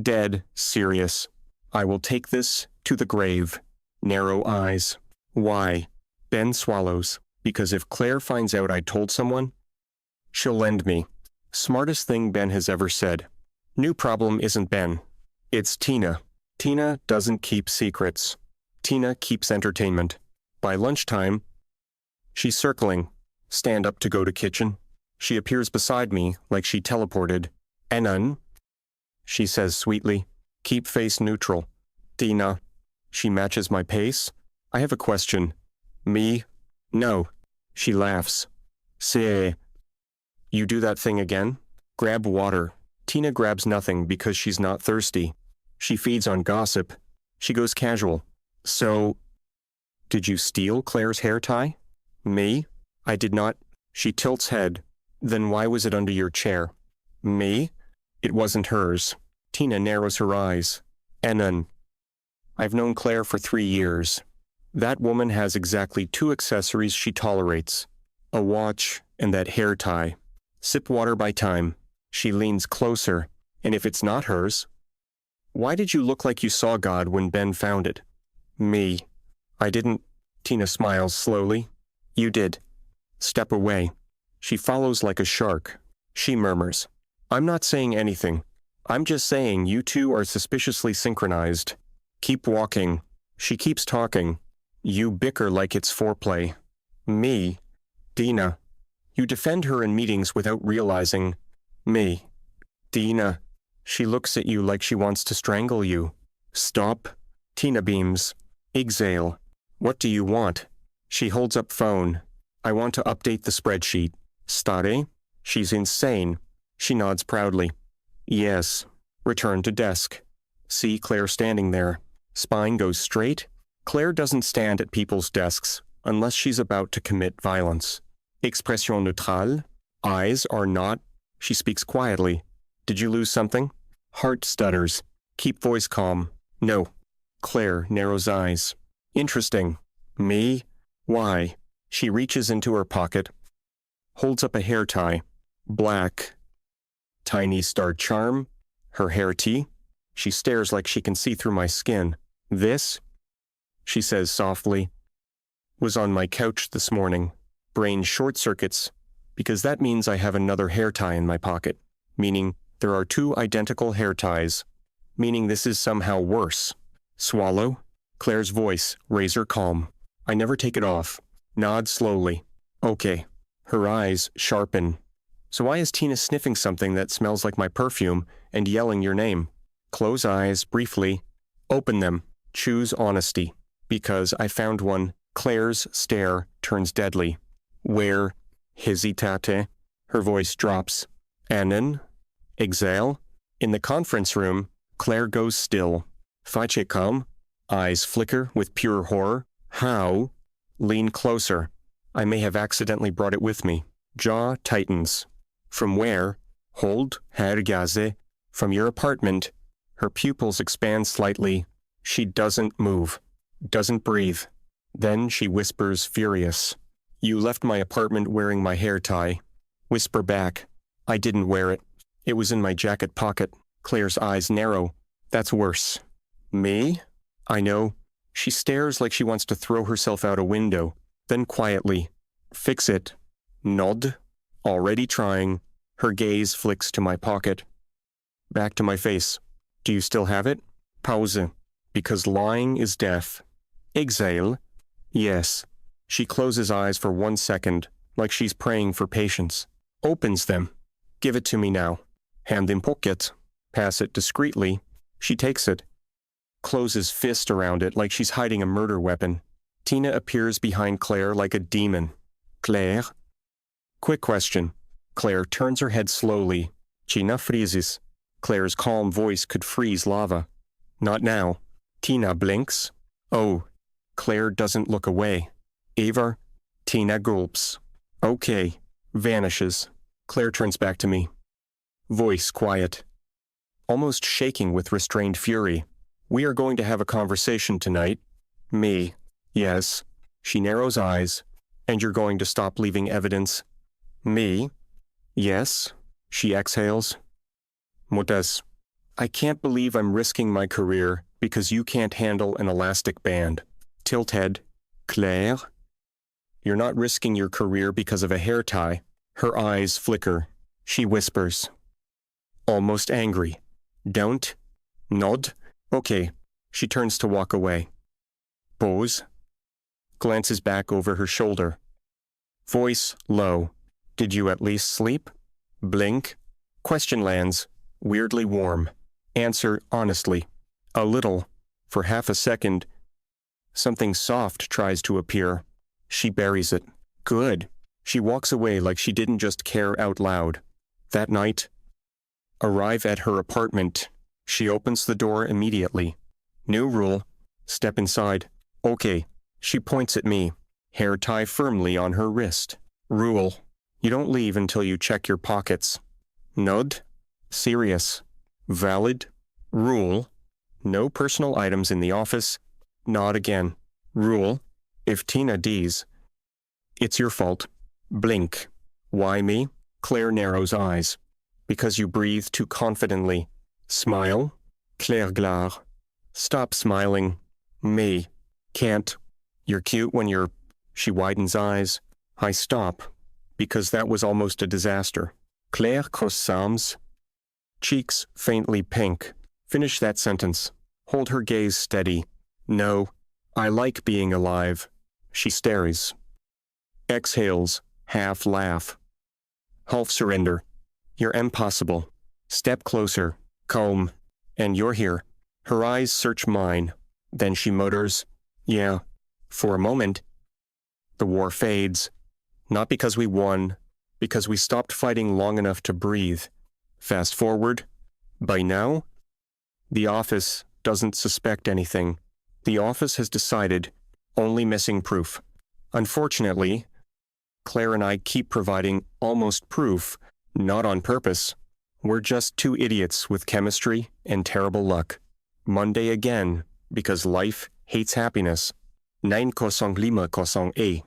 Dead, serious. I will take this to the grave. Narrow eyes. Why? Ben swallows. Because if Claire finds out I told someone, she'll end me. Smartest thing Ben has ever said. New problem isn't Ben. It's Tina. Tina doesn't keep secrets. Tina keeps entertainment. By lunchtime, she's circling. Stand up to go to kitchen. She appears beside me like she teleported. Enan, she says sweetly. Keep face neutral. Tina. She matches my pace. I have a question. Me? No. She laughs. Say. You do that thing again? Grab water. Tina grabs nothing because she's not thirsty. She feeds on gossip. She goes casual. So, did you steal Claire's hair tie? Me? I did not. She tilts head. Then why was it under your chair? Me? It wasn't hers. Tina narrows her eyes. Enan. I've known Claire for 3 years. That woman has exactly 2 accessories she tolerates. A watch and that hair tie. Sip water by time. She leans closer, and if it's not hers, why did you look like you saw God when Ben found it? Me. I didn't. Tina smiles slowly. You did. Step away. She follows like a shark. She murmurs. I'm not saying anything. I'm just saying you two are suspiciously synchronized. Keep walking. She keeps talking. You bicker like it's foreplay. Me. Dina. You defend her in meetings without realizing. Me. Dina. She looks at you like she wants to strangle you. Stop. Tina beams. Exhale. What do you want? She holds up phone. I want to update the spreadsheet. Stare? She's insane. She nods proudly. Yes. Return to desk. See Claire standing there. Spine goes straight. Claire doesn't stand at people's desks unless she's about to commit violence. Expression neutrale. Eyes are not. She speaks quietly. Did you lose something? Heart stutters. Keep voice calm. No. Claire narrows eyes. Interesting. Me? Why? She reaches into her pocket. Holds up a hair tie. Black. Tiny star charm. Her hair tea. She stares like she can see through my skin. This, she says softly, was on my couch this morning. Brain short circuits, because that means I have another hair tie in my pocket, meaning there are 2 identical hair ties, meaning this is somehow worse. Swallow. Claire's voice, razor calm. I never take it off. Nod slowly. Okay. Her eyes sharpen. So why is Tina sniffing something that smells like my perfume and yelling your name? Close eyes briefly. Open them. Choose honesty. Because I found one. Claire's stare turns deadly. Where? Hesitate. Her voice drops. Anan? Exhale. In the conference room, Claire goes still. Face come. Eyes flicker with pure horror. How? Lean closer. I may have accidentally brought it with me. Jaw tightens. From where? Hold. Hergaze. From your apartment. Her pupils expand slightly. She doesn't move. Doesn't breathe. Then she whispers furious. You left my apartment wearing my hair tie. Whisper back. I didn't wear it. It was in my jacket pocket. Claire's eyes narrow. That's worse. Me? I know. She stares like she wants to throw herself out a window. Then quietly. Fix it. Nod. Already trying. Her gaze flicks to my pocket. Back to my face. Do you still have it? Pause. Because lying is death. Exhale. Yes. She closes eyes for 1 second, like she's praying for patience. Opens them. Give it to me now. Hand in pocket. Pass it discreetly. She takes it. Closes fist around it like she's hiding a murder weapon. Tina appears behind Claire like a demon. Claire? Quick question. Claire turns her head slowly. Tina freezes. Claire's calm voice could freeze lava. Not now. Tina blinks. Oh. Claire doesn't look away. Eva. Tina gulps. Okay. Vanishes. Claire turns back to me. Voice quiet. Almost shaking with restrained fury. We are going to have a conversation tonight. Me. Yes. She narrows eyes. And you're going to stop leaving evidence. Me. Yes. She exhales. Mutas. I can't believe I'm risking my career because you can't handle an elastic band. Tilt head. Claire. You're not risking your career because of a hair tie. Her eyes flicker. She whispers. Almost angry. Don't. Nod. Okay. She turns to walk away. Pose. Glances back over her shoulder. Voice low. Did you at least sleep? Blink. Question lands. Weirdly warm. Answer honestly. A little. For half a second. Something soft tries to appear. She buries it. Good. She walks away like she didn't just care out loud. That night. Arrive at her apartment. She opens the door immediately. New rule. Step inside. Okay. She points at me. Hair tie firmly on her wrist. Rule. You don't leave until you check your pockets. Nod. Serious. Valid. Rule. No personal items in the office. Nod again. Rule. If Tina D's. It's your fault. Blink. Why me? Claire narrows eyes. Because you breathe too confidently. Smile. Claire Glare. Stop smiling. Me. Can't. You're cute when you're... She widens eyes. I stop. Because that was almost a disaster. Claire croissants. Cheeks faintly pink. Finish that sentence. Hold her gaze steady. No. I like being alive. She stares. Exhales. Half laugh. Half surrender. You're impossible. Step closer. Calm. And you're here. Her eyes search mine. Then she mutters. Yeah. For a moment. The war fades. Not because we won. Because we stopped fighting long enough to breathe. Fast forward. By now, the office doesn't suspect anything. The office has decided only missing proof. Unfortunately, Claire and I keep providing almost proof, not on purpose. We're just two idiots with chemistry and terrible luck. Monday again, because life hates happiness. 9,5,A.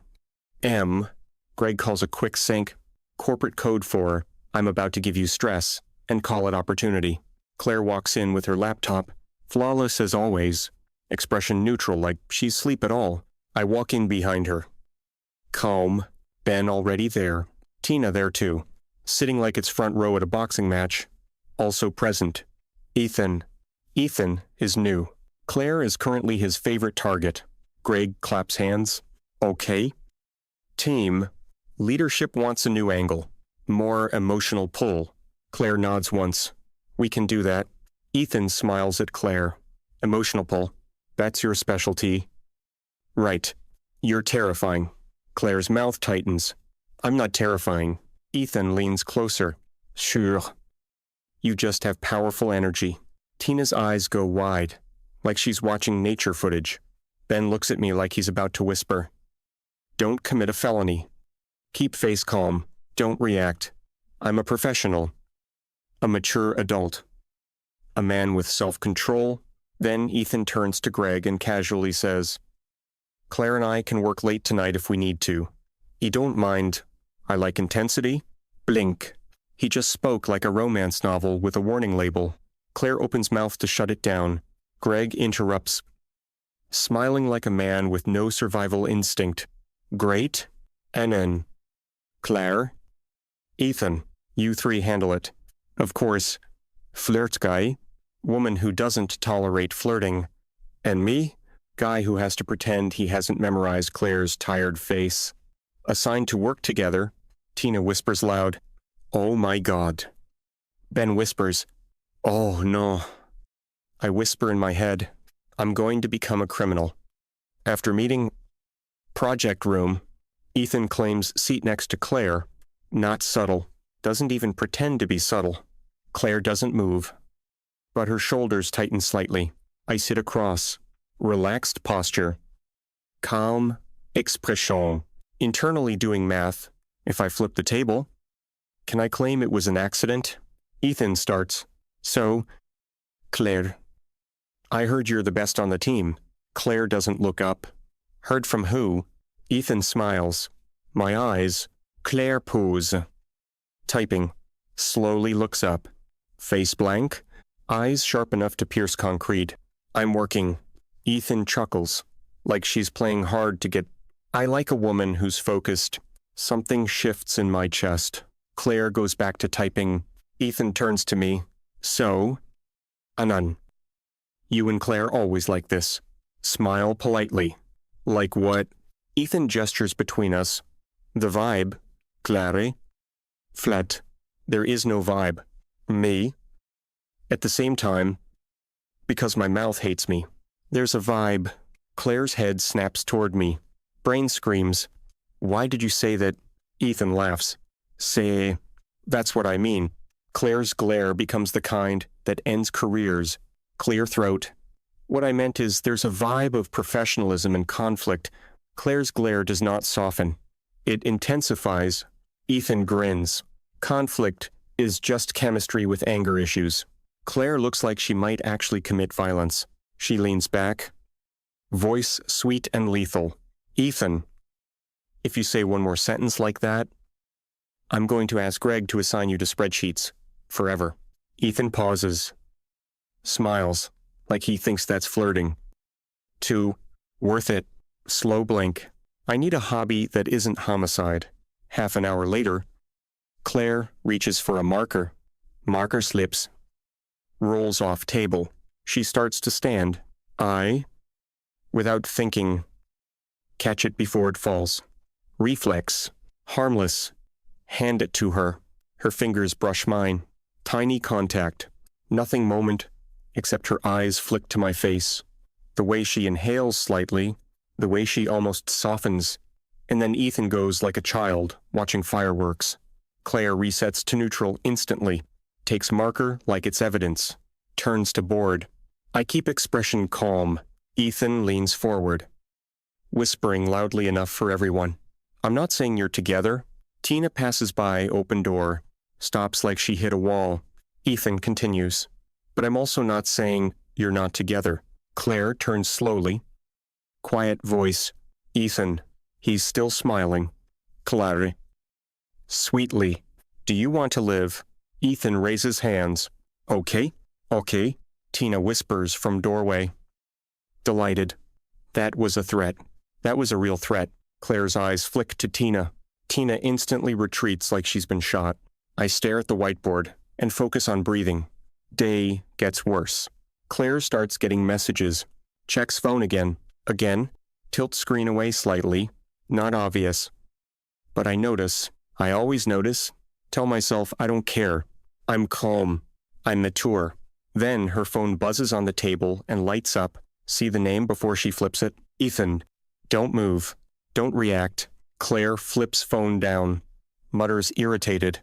M. Greg calls a quick sync, corporate code for, I'm about to give you stress, and call it opportunity. Claire walks in with her laptop, flawless as always, expression neutral like she's asleep at all. I walk in behind her. Calm. Ben already there. Tina there too. Sitting like it's front row at a boxing match. Also present. Ethan. Ethan is new. Claire is currently his favorite target. Greg claps hands. Okay. Team. Leadership wants a new angle. More emotional pull. Claire nods once. We can do that. Ethan smiles at Claire. Emotional pull. That's your specialty. Right. You're terrifying. Claire's mouth tightens. I'm not terrifying. Ethan leans closer. Sure. You just have powerful energy. Tina's eyes go wide, like she's watching nature footage. Ben looks at me like he's about to whisper. Don't commit a felony. Keep face calm. Don't react. I'm a professional. A mature adult. A man with self-control. Then Ethan turns to Greg and casually says, Claire and I can work late tonight if we need to. You don't mind. I like intensity. Blink. He just spoke like a romance novel with a warning label. Claire opens mouth to shut it down. Greg interrupts, smiling like a man with no survival instinct. Great. And then, Claire. Ethan, you three handle it. Of course. Flirt guy. Woman who doesn't tolerate flirting. And me? Guy who has to pretend he hasn't memorized Claire's tired face. Assigned to work together. Tina whispers loud. Oh my God. Ben whispers. Oh no. I whisper in my head. I'm going to become a criminal. After meeting project room, Ethan claims seat next to Claire. Not subtle. Doesn't even pretend to be subtle. Claire doesn't move. But her shoulders tighten slightly. I sit across. Relaxed posture. Calm expression. Internally doing math. If I flip the table, can I claim it was an accident? Ethan starts. So, Claire. I heard you're the best on the team. Claire doesn't look up. Heard from who? Ethan smiles. My eyes. Claire pose. Typing. Slowly looks up. Face blank. Eyes sharp enough to pierce concrete. I'm working. Ethan chuckles. Like she's playing hard to get. I like a woman who's focused. Something shifts in my chest. Claire goes back to typing. Ethan turns to me. So? Anan. You and Claire always like this. Smile politely. Like what? Ethan gestures between us. The vibe. Claire. Flat. There is no vibe. Me. At the same time, because my mouth hates me. There's a vibe. Claire's head snaps toward me. Brain screams. Why did you say that? Ethan laughs. Say, that's what I mean. Claire's glare becomes the kind that ends careers. Clear throat. What I meant is there's a vibe of professionalism and conflict. Claire's glare does not soften. It intensifies. Ethan grins. Conflict is just chemistry with anger issues. Claire looks like she might actually commit violence. She leans back. Voice sweet and lethal. Ethan, if you say one more sentence like that, I'm going to ask Greg to assign you to spreadsheets. Forever. Ethan pauses. Smiles, like he thinks that's flirting. 2. Worth it. Slow blink. I need a hobby that isn't homicide. Half an hour later, Claire reaches for a marker. Marker slips. Rolls off table. She starts to stand. I, without thinking, catch it before it falls. Reflex. Harmless. Hand it to her. Her fingers brush mine. Tiny contact. Nothing moment, except her eyes flick to my face. The way she inhales slightly, the way she almost softens, and then Ethan goes like a child, watching fireworks. Claire resets to neutral instantly, takes marker like it's evidence, turns to board. I keep expression calm. Ethan leans forward, whispering loudly enough for everyone. I'm not saying you're together. Tina passes by open door, stops like she hit a wall. Ethan continues. But I'm also not saying you're not together. Claire turns slowly. Quiet voice. Ethan. He's still smiling. Claire. Sweetly. Do you want to live? Ethan raises hands. Okay. Okay. Tina whispers from doorway. Delighted. That was a threat. That was a real threat. Claire's eyes flick to Tina. Tina instantly retreats like she's been shot. I stare at the whiteboard and focus on breathing. Day gets worse. Claire starts getting messages. Checks phone again. Again. Tilt screen away slightly. Not obvious. But I notice. I always notice. Tell myself I don't care. I'm calm. I'm mature. Then her phone buzzes on the table and lights up. See the name before she flips it? Ethan. Don't move. Don't react. Claire flips phone down. Mutters irritated.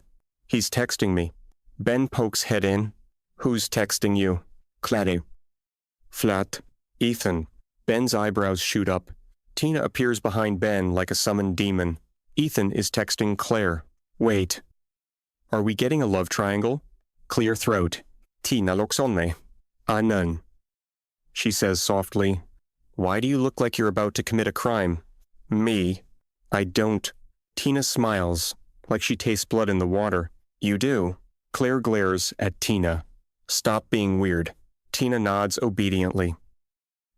He's texting me. Ben pokes head in. Who's texting you? Claire. Flat. Ethan. Ben's eyebrows shoot up. Tina appears behind Ben like a summoned demon. Ethan is texting Claire. Wait. Are we getting a love triangle? Clear throat. Tina looks on me. None. She says softly. Why do you look like you're about to commit a crime? Me. I don't. Tina smiles, like she tastes blood in the water. You do. Claire glares at Tina. Stop being weird. Tina nods obediently.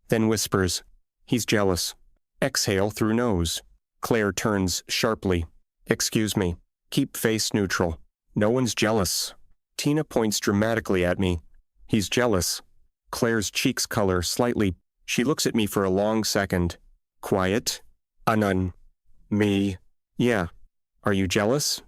Then whispers, he's jealous. Exhale through nose. Claire turns sharply. Excuse me. Keep face neutral. No one's jealous. Tina points dramatically at me. He's jealous. Claire's cheeks color slightly. She looks at me for a long second. Quiet. Anan. Me. Yeah. Are you jealous?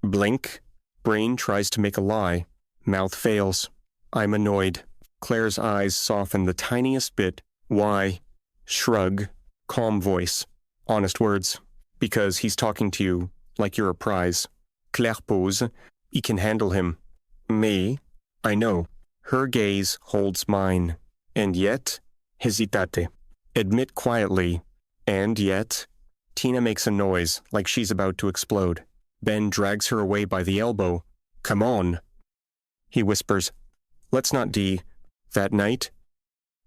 Blink. Brain tries to make a lie. Mouth fails. I'm annoyed. Claire's eyes soften the tiniest bit. Why? Shrug. Calm voice. Honest words. Because he's talking to you like you're a prize. Claire pose. He can handle him. Me? I know. Her gaze holds mine. And yet? Hesitate. Admit quietly. And yet? Tina makes a noise like she's about to explode. Ben drags her away by the elbow. Come on. He whispers. Let's not that night.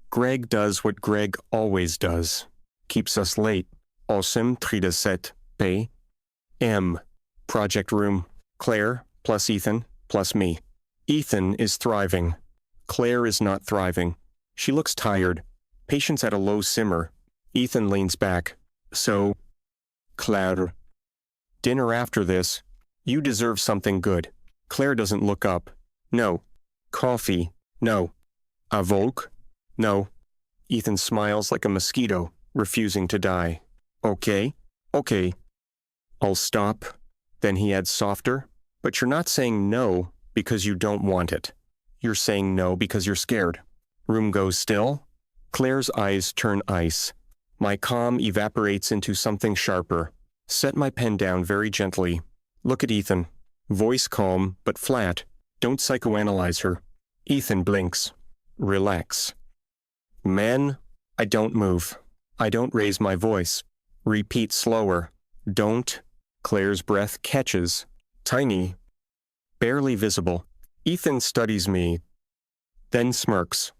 Greg does what Greg always does. Keeps us late. Awesome 37 p.m. Project room. Claire plus Ethan plus me. Ethan is thriving. Claire is not thriving. She looks tired. Patience at a low simmer. Ethan leans back. So, Claire. Dinner after this. You deserve something good. Claire doesn't look up. No. Coffee. No. A Volk? No. Ethan smiles like a mosquito, refusing to die. Okay. Okay. I'll stop. Then he adds softer. But you're not saying no because you don't want it. You're saying no because you're scared. Room goes still. Claire's eyes turn ice. My calm evaporates into something sharper. Set my pen down very gently. Look at Ethan. Voice calm, but flat. Don't psychoanalyze her. Ethan blinks. Relax. Man, I don't move. I don't raise my voice. Repeat slower. Don't. Claire's breath catches. Tiny. Barely visible. Ethan studies me. Then smirks.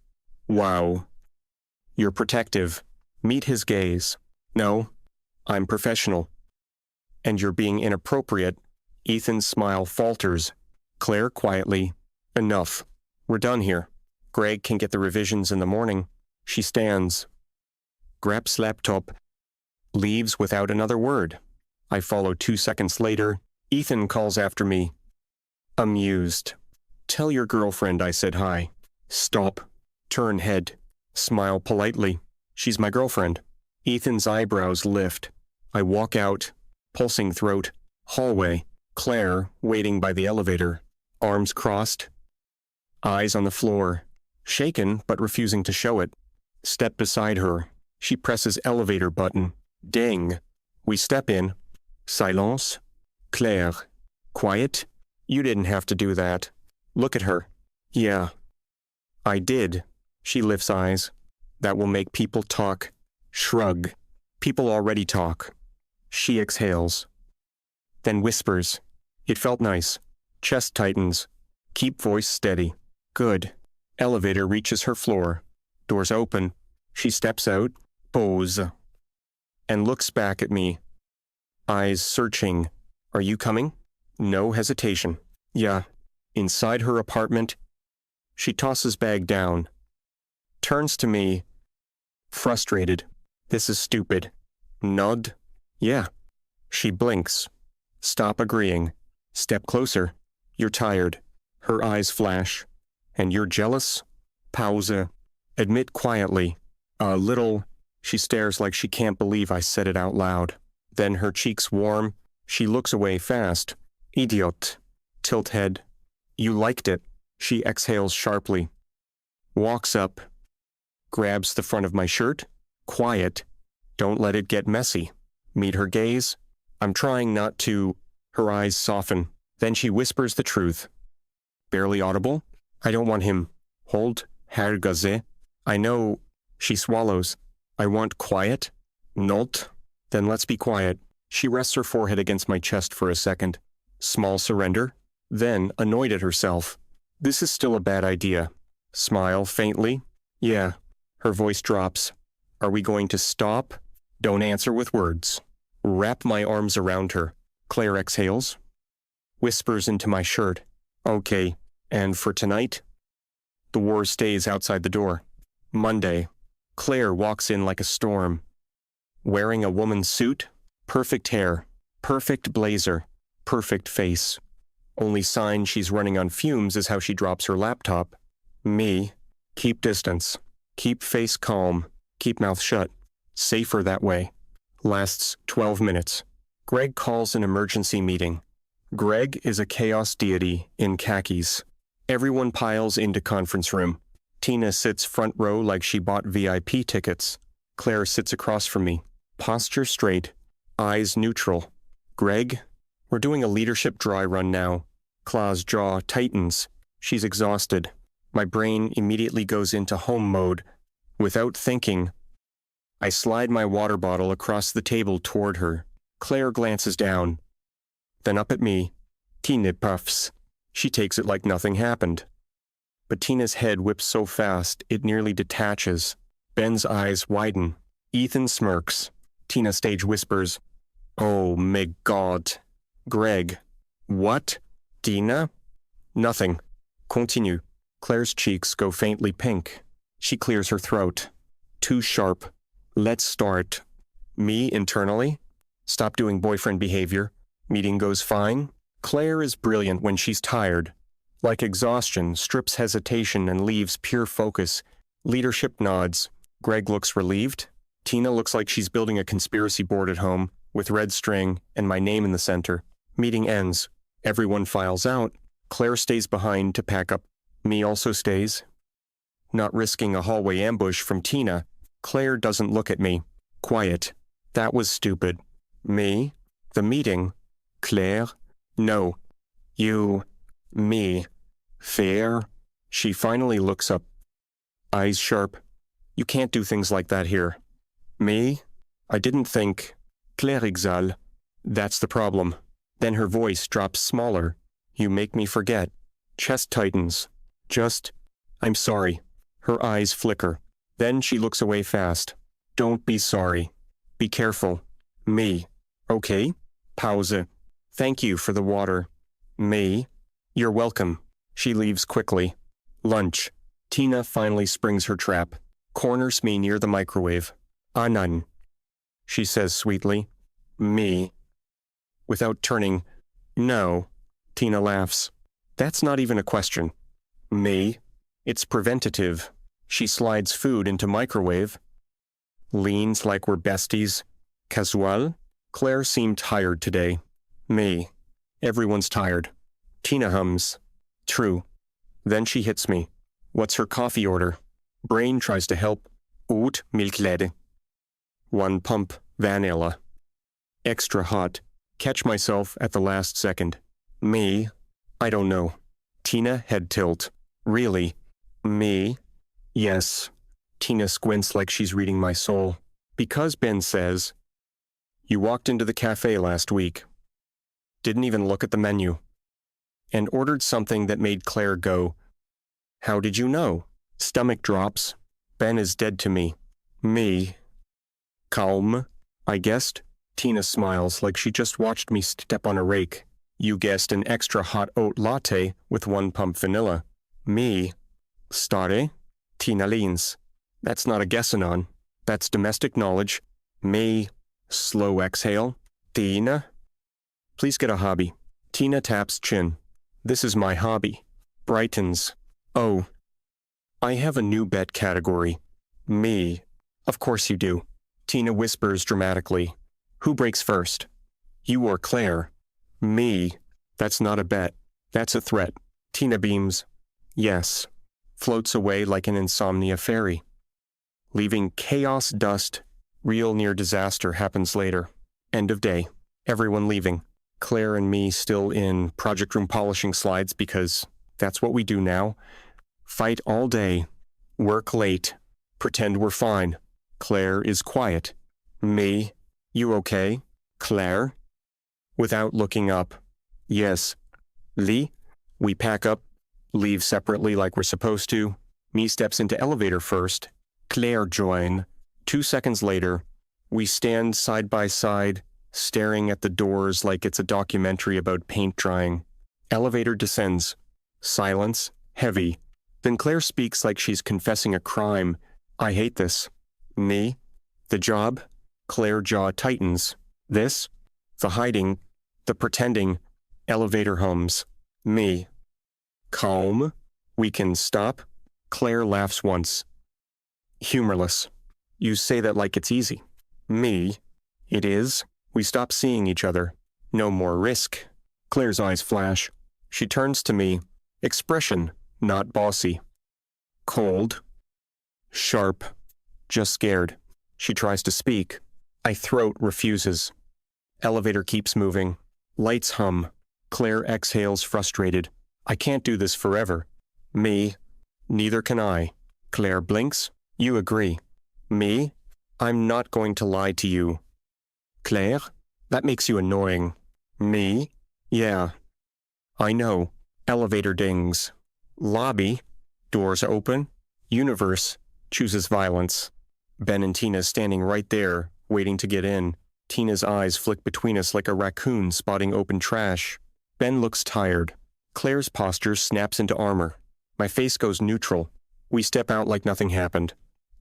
Wow. You're protective. Meet his gaze. No. I'm professional. And you're being inappropriate. Ethan's smile falters. Claire quietly. Enough. We're done here. Greg can get the revisions in the morning. She stands. Grabs laptop. Leaves without another word. I follow 2 seconds later. Ethan calls after me. Amused. Tell your girlfriend I said hi. Stop. Turn head. Smile politely. She's my girlfriend. Ethan's eyebrows lift. I walk out. Pulsing throat. Hallway. Claire, waiting by the elevator. Arms crossed. Eyes on the floor. Shaken, but refusing to show it. Step beside her. She presses elevator button. Ding. We step in. Silence. Claire. Quiet. You didn't have to do that. Look at her. Yeah. I did. She lifts eyes. That will make people talk. Shrug. People already talk. She exhales. Then whispers. It felt nice. Chest tightens. Keep voice steady. Good. Elevator reaches her floor. Doors open. She steps out. Pose. And looks back at me. Eyes searching. Are you coming? No hesitation. Yeah. Inside her apartment. She tosses bag down. Turns to me. Frustrated. This is stupid. Nod. Yeah. She blinks. Stop agreeing. Step closer. You're tired. Her eyes flash. And you're jealous? Pause. Admit quietly. A little. She stares like she can't believe I said it out loud. Then her cheeks warm. She looks away fast. Idiot. Tilt head. You liked it. She exhales sharply. Walks up. Grabs the front of my shirt. Quiet. Don't let it get messy. Meet her gaze. I'm trying not to. Her eyes soften. Then she whispers the truth. Barely audible. I don't want him. Hold. Herr Gazé. I know. She swallows. I want quiet. Not. Then let's be quiet. She rests her forehead against my chest for a second. Small surrender. Then, annoyed at herself. This is still a bad idea. Smile faintly. Yeah. Her voice drops. Are we going to stop? Don't answer with words. Wrap my arms around her. Claire exhales. Whispers into my shirt. Okay, and for tonight? The war stays outside the door. Monday. Claire walks in like a storm. Wearing a woman's suit, perfect hair, perfect blazer, perfect face. Only sign she's running on fumes is how she drops her laptop. Me. Keep distance. Keep face calm. Keep mouth shut. Safer that way. Lasts 12 minutes. Greg calls an emergency meeting. Greg is a chaos deity in khakis. Everyone piles into conference room. Tina sits front row like she bought VIP tickets. Claire sits across from me. Posture straight. Eyes neutral. Greg? We're doing a leadership dry run now. Claw's jaw tightens. She's exhausted. My brain immediately goes into home mode. Without thinking, I slide my water bottle across the table toward her. Claire glances down. Then up at me. Tina puffs. She takes it like nothing happened. But Tina's head whips so fast it nearly detaches. Ben's eyes widen. Ethan smirks. Tina stage whispers, "Oh, my God." Greg. What? Tina? Nothing. Continue. Claire's cheeks go faintly pink. She clears her throat. Too sharp. Let's start. Me internally? Stop doing boyfriend behavior. Meeting goes fine. Claire is brilliant when she's tired. Like exhaustion, strips hesitation and leaves pure focus. Leadership nods. Greg looks relieved. Tina looks like she's building a conspiracy board at home, with red string and my name in the center. Meeting ends. Everyone files out. Claire stays behind to pack up. Me also stays. Not risking a hallway ambush from Tina, Claire doesn't look at me. Quiet. That was stupid. Me? The meeting? Claire? No. You. Me. Fair? She finally looks up. Eyes sharp. You can't do things like that here. Me? I didn't think. Claire exhale. That's the problem. Then her voice drops smaller. You make me forget. Chest tightens. I'm sorry. Her eyes flicker. Then she looks away fast. Don't be sorry. Be careful. Me. Okay? Pause. Thank you for the water. Me. You're welcome. She leaves quickly. Lunch. Tina finally springs her trap. Corners me near the microwave. None. She says sweetly. Me. Without turning. No. Tina laughs. That's not even a question. Me. It's preventative. She slides food into microwave. Leans like we're besties. Casual? Claire seemed tired today. Me. Everyone's tired. Tina hums. True. Then she hits me. What's her coffee order? Brain tries to help. Oat milk latte. 1 pump vanilla. Extra hot. Catch myself at the last second. Me? I don't know. Tina head tilt. Really? Me? Yes. Tina squints like she's reading my soul. Because Ben says, you walked into the cafe last week. Didn't even look at the menu. And ordered something that made Claire go, how did you know? Stomach drops. Ben is dead to me. Me. Calm, I guessed. Tina smiles like she just watched me step on a rake. You guessed an extra hot oat latte with 1 pump vanilla. Me. Stare? Tina leans. That's not a guessing on. That's domestic knowledge. Me. Slow exhale. Tina? Please get a hobby. Tina taps chin. This is my hobby. Brightens. Oh. I have a new bet category. Me. Of course you do. Tina whispers dramatically. Who breaks first? You or Claire? Me. That's not a bet. That's a threat. Tina beams. Yes. Floats away like an insomnia fairy. Leaving chaos dust. Real near disaster happens later. End of day. Everyone leaving. Claire and me still in project room polishing slides because that's what we do now. Fight all day. Work late. Pretend we're fine. Claire is quiet. Me. You okay? Claire? Without looking up. Yes. Lee? We pack up. Leave separately like we're supposed to. Me steps into elevator first. Claire join. 2 seconds later, we stand side by side staring at the doors like it's a documentary about paint drying. Elevator descends. Silence, heavy. Then Claire speaks like she's confessing a crime. I hate this. Me? The job? Claire jaw tightens. This? The hiding, the pretending. Elevator hums. Me. Calm? We can stop? Claire laughs once. Humorless. You say that like it's easy. Me. It is. We stop seeing each other. No more risk. Claire's eyes flash. She turns to me. Expression, not bossy. Cold. Sharp. Just scared. She tries to speak. I throat refuses. Elevator keeps moving. Lights hum. Claire exhales frustrated. I can't do this forever. Me. Neither can I. Claire blinks. You agree. Me? I'm not going to lie to you. Claire? That makes you annoying. Me? Yeah. I know. Elevator dings. Lobby. Doors open. Universe. Chooses violence. Ben and Tina standing right there, waiting to get in. Tina's eyes flick between us like a raccoon spotting open trash. Ben looks tired. Claire's posture snaps into armor. My face goes neutral. We step out like nothing happened.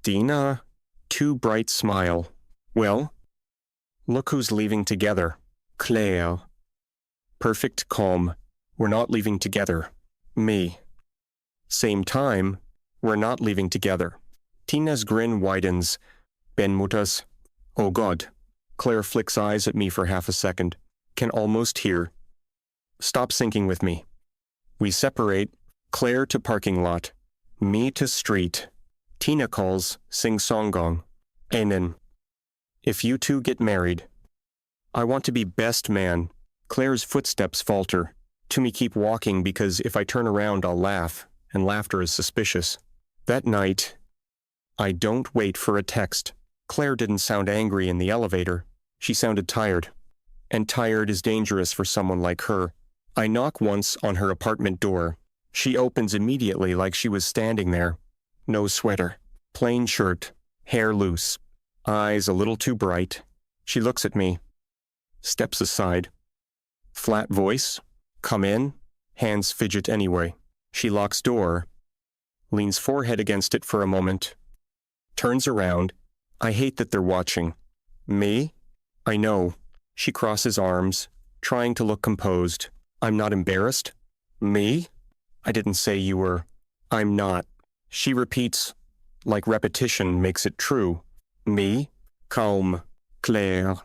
Tina? Too bright smile. Well? Look who's leaving together. Claire. Perfect calm. We're not leaving together. Me. Same time. We're not leaving together. Tina's grin widens. Ben mutters. Oh God. Claire flicks eyes at me for half a second. Can almost hear. Stop syncing with me. We separate. Claire to parking lot. Me to street. Tina calls, sing songgong. Amen. If you two get married. I want to be best man. Claire's footsteps falter. Toomey keep walking because if I turn around I'll laugh, and laughter is suspicious. That night, I don't wait for a text. Claire didn't sound angry in the elevator. She sounded tired. And tired is dangerous for someone like her. I knock once on her apartment door. She opens immediately like she was standing there. No sweater. Plain shirt. Hair loose. Eyes a little too bright. She looks at me. Steps aside. Flat voice. Come in. Hands fidget anyway. She locks door. Leans forehead against it for a moment. Turns around. I hate that they're watching. Me? I know. She crosses arms, trying to look composed. I'm not embarrassed. Me? I didn't say you were. I'm not. She repeats, like repetition makes it true. Me? Calm. Claire.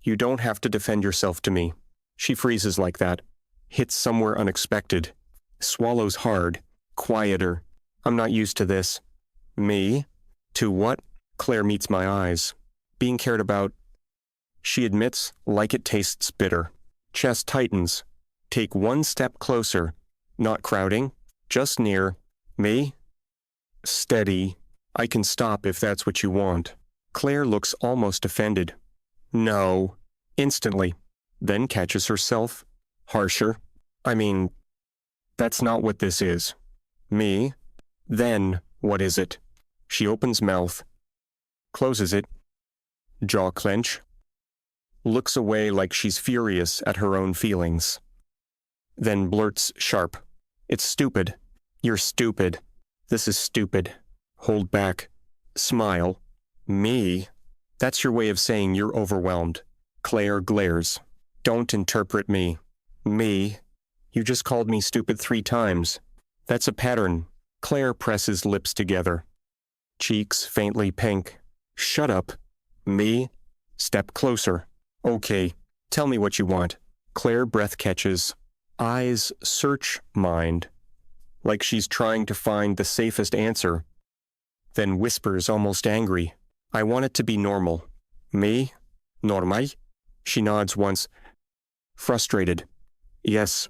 You don't have to defend yourself to me. She freezes like that. Hits somewhere unexpected. Swallows hard. Quieter. I'm not used to this. Me? To what? Claire meets my eyes. Being cared about. She admits, like it tastes bitter. Chest tightens. Take one step closer. Not crowding. Just near. Me? Steady. I can stop if that's what you want. Claire looks almost offended. No. Instantly. Then catches herself. Harsher. I mean, that's not what this is. Me? Then, what is it? She opens mouth. Closes it. Jaw clench. Looks away like she's furious at her own feelings. Then blurts sharp. It's stupid. You're stupid. This is stupid. Hold back. Smile. Me? That's your way of saying you're overwhelmed. Claire glares. Don't interpret me. Me? You just called me stupid 3 times. That's a pattern. Claire presses lips together. Cheeks faintly pink. Shut up. Me? Step closer. Okay. Tell me what you want. Claire breath catches. Eyes search mind. Like she's trying to find the safest answer. Then whispers almost angry. I want it to be normal. Me? Normal? She nods once. Frustrated. Yes.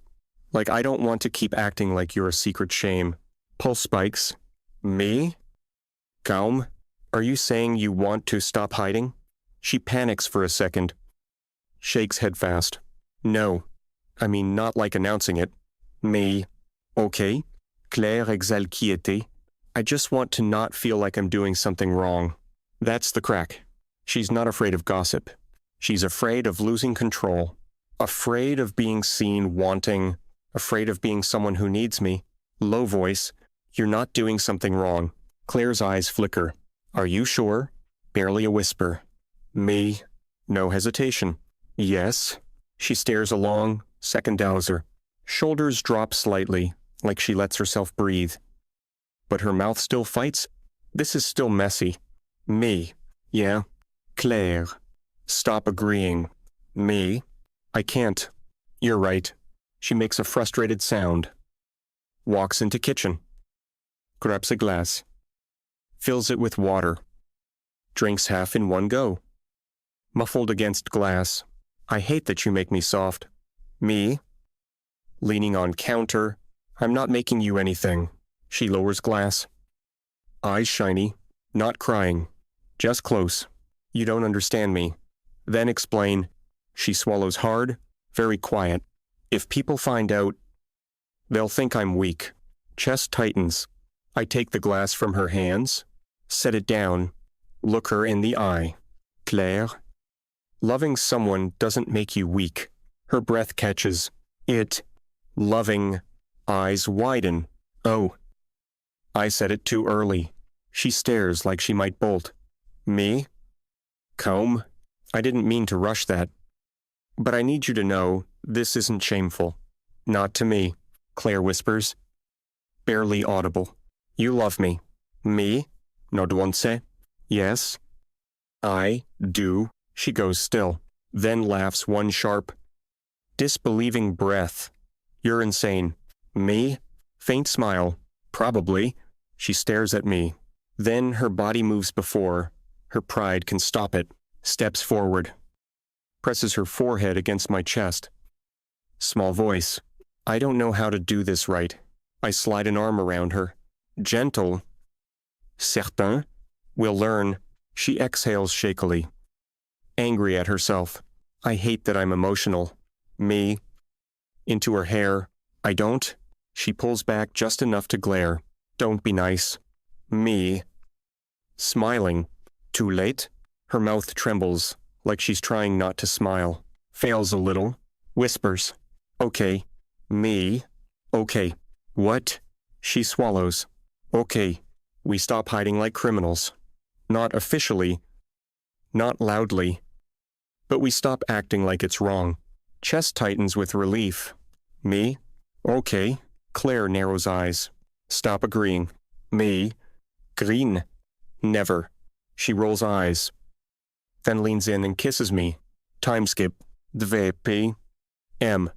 Like I don't want to keep acting like you're a secret shame. Pulse spikes. Me? Kaum? Are you saying you want to stop hiding? She panics for a second. Shakes head fast. No. I mean, not like announcing it. Me. Okay. Claire exhale quiété. I just want to not feel like I'm doing something wrong. That's the crack. She's not afraid of gossip. She's afraid of losing control, afraid of being seen wanting, afraid of being someone who needs me. Low voice, you're not doing something wrong. Claire's eyes flicker. Are you sure? Barely a whisper. Me? No hesitation. Yes. She stares along, second dowser. Shoulders drop slightly, like she lets herself breathe. But her mouth still fights. This is still messy. Me. Yeah. Claire. Stop agreeing. Me. I can't. You're right. She makes a frustrated sound. Walks into kitchen. Grabs a glass. Fills it with water. Drinks half in one go. Muffled against glass. I hate that you make me soft. Me? Leaning on counter. I'm not making you anything. She lowers glass. Eyes shiny. Not crying. Just close. You don't understand me. Then explain. She swallows hard, very quiet. If people find out, they'll think I'm weak. Chest tightens. I take the glass from her hands, set it down, look her in the eye. Claire? Loving someone doesn't make you weak. Her breath catches. Loving. Eyes widen. Oh. I said it too early. She stares like she might bolt. Me? Comb? I didn't mean to rush that. But I need you to know, this isn't shameful. Not to me, Claire whispers. Barely audible. You love me. Me? No duonce? Yes. I do. She goes still, then laughs one sharp, disbelieving breath. You're insane. Me? Faint smile. Probably. She stares at me. Then her body moves before her pride can stop it. Steps forward. Presses her forehead against my chest. Small voice. I don't know how to do this right. I slide an arm around her. Gentle. Certain. We'll learn. She exhales shakily. Angry at herself. I hate that I'm emotional. Me. Into her hair. I don't. She pulls back just enough to glare. Don't be nice. Me. Smiling. Too late? Her mouth trembles, like she's trying not to smile. Fails a little. Whispers. Okay. Me. Okay. What? She swallows. Okay. We stop hiding like criminals. Not officially. Not loudly. But we stop acting like it's wrong. Chest tightens with relief. Me? Okay. Claire narrows eyes. Stop agreeing. Me? Green? Never. She rolls eyes. Then leans in and kisses me. Time skip. 2 p.m.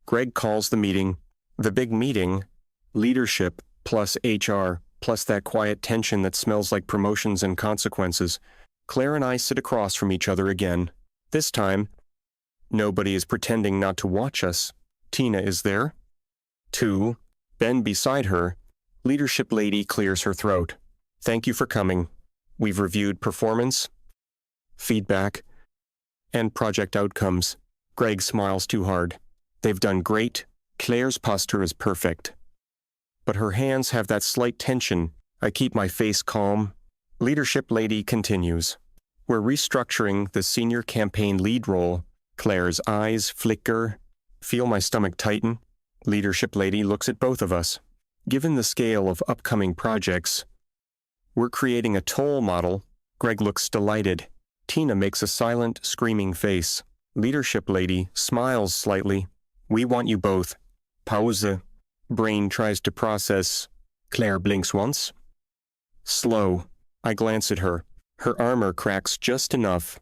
Greg calls the meeting. The big meeting. Leadership plus HR plus that quiet tension that smells like promotions and consequences. Claire and I sit across from each other again. This time, nobody is pretending not to watch us. Tina is there. 2. Ben beside her. Leadership lady clears her throat. Thank you for coming. We've reviewed performance, feedback, and project outcomes. Greg smiles too hard. They've done great. Claire's posture is perfect. But her hands have that slight tension. I keep my face calm. Leadership lady continues. We're restructuring the senior campaign lead role. Claire's eyes flicker. Feel my stomach tighten. Leadership lady looks at both of us. Given the scale of upcoming projects, we're creating a toll model. Greg looks delighted. Tina makes a silent, screaming face. Leadership lady smiles slightly. We want you both. Pause. Brain tries to process. Claire blinks once. Slow. I glance at her. Her armor cracks just enough.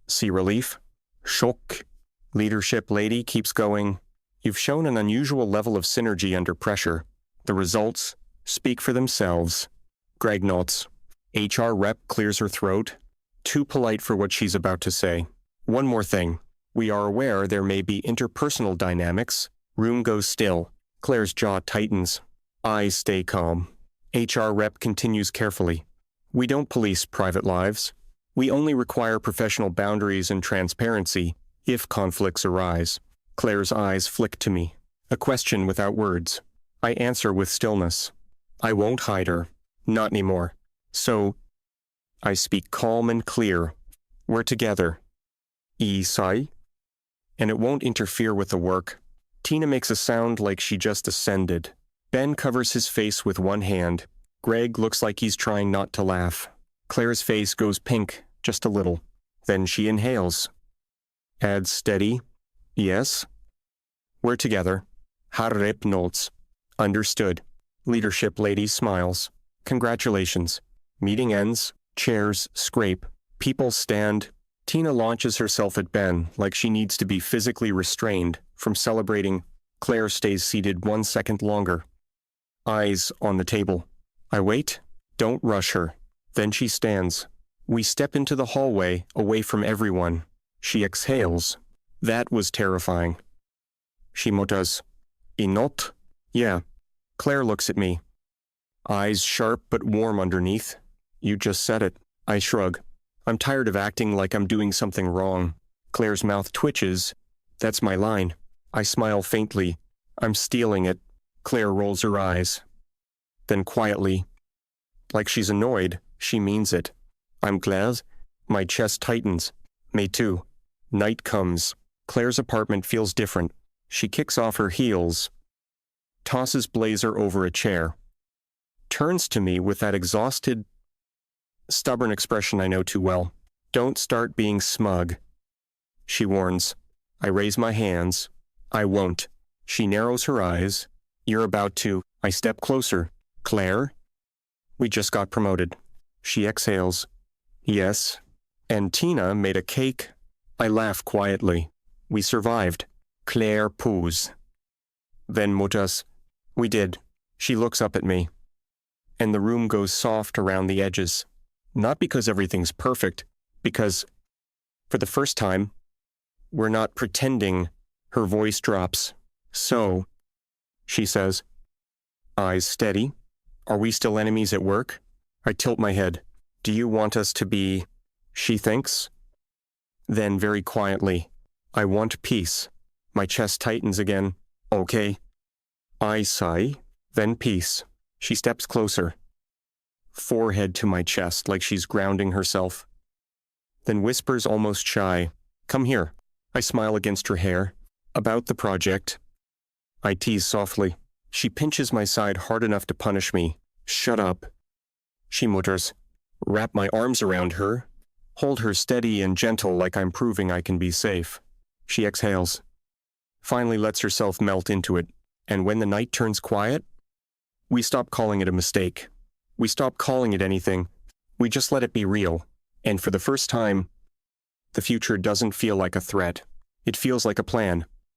See relief? Shock. Leadership lady keeps going. You've shown an unusual level of synergy under pressure. The results speak for themselves. Greg nods. HR rep clears her throat. Too polite for what she's about to say. One more thing. We are aware there may be interpersonal dynamics. Room goes still. Claire's jaw tightens. Eyes stay calm. HR rep continues carefully. We don't police private lives. We only require professional boundaries and transparency if conflicts arise. Claire's eyes flick to me. A question without words. I answer with stillness. I won't hide her. Not anymore. So, I speak calm and clear. We're together. Isai? And it won't interfere with the work. Tina makes a sound like she just ascended. Ben covers his face with one hand. Greg looks like he's trying not to laugh. Claire's face goes pink, just a little. Then she inhales. Adds steady. Yes? We're together. Harrep notes. Understood. Leadership lady smiles. Congratulations. Meeting ends. Chairs scrape. People stand. Tina launches herself at Ben like she needs to be physically restrained from celebrating. Claire stays seated 1 second longer. Eyes on the table. I wait. Don't rush her. Then she stands. We step into the hallway, away from everyone. She exhales. That was terrifying. She mutters. Inot? Yeah. Claire looks at me. Eyes sharp but warm underneath. You just said it. I shrug. I'm tired of acting like I'm doing something wrong. Claire's mouth twitches. That's my line. I smile faintly. I'm stealing it. Claire rolls her eyes. Then quietly, like she's annoyed, she means it. I'm glad. My chest tightens. Me too. Night comes. Claire's apartment feels different. She kicks off her heels, tosses blazer over a chair, turns to me with that exhausted, stubborn expression I know too well. Don't start being smug, she warns. I raise my hands. I won't. She narrows her eyes. You're about to. I step closer. Claire? We just got promoted. She exhales. Yes. And Tina made a cake. I laugh quietly. We survived. Claire poos. Then mutters. We did. She looks up at me. And the room goes soft around the edges. Not because everything's perfect, because, for the first time, we're not pretending. Her voice drops. So, she says, eyes steady. Are we still enemies at work? I tilt my head. Do you want us to be, she thinks? Then very quietly, I want peace. My chest tightens again. Okay. I sigh, then peace. She steps closer. Forehead to my chest like she's grounding herself. Then whispers almost shy. Come here. I smile against her hair. About the project. I tease softly. She pinches my side hard enough to punish me. Shut up. She mutters. Wrap my arms around her. Hold her steady and gentle like I'm proving I can be safe. She exhales. Finally lets herself melt into it. And when the night turns quiet, we stop calling it a mistake. We stop calling it anything. We just let it be real. And for the first time, the future doesn't feel like a threat. It feels like a plan.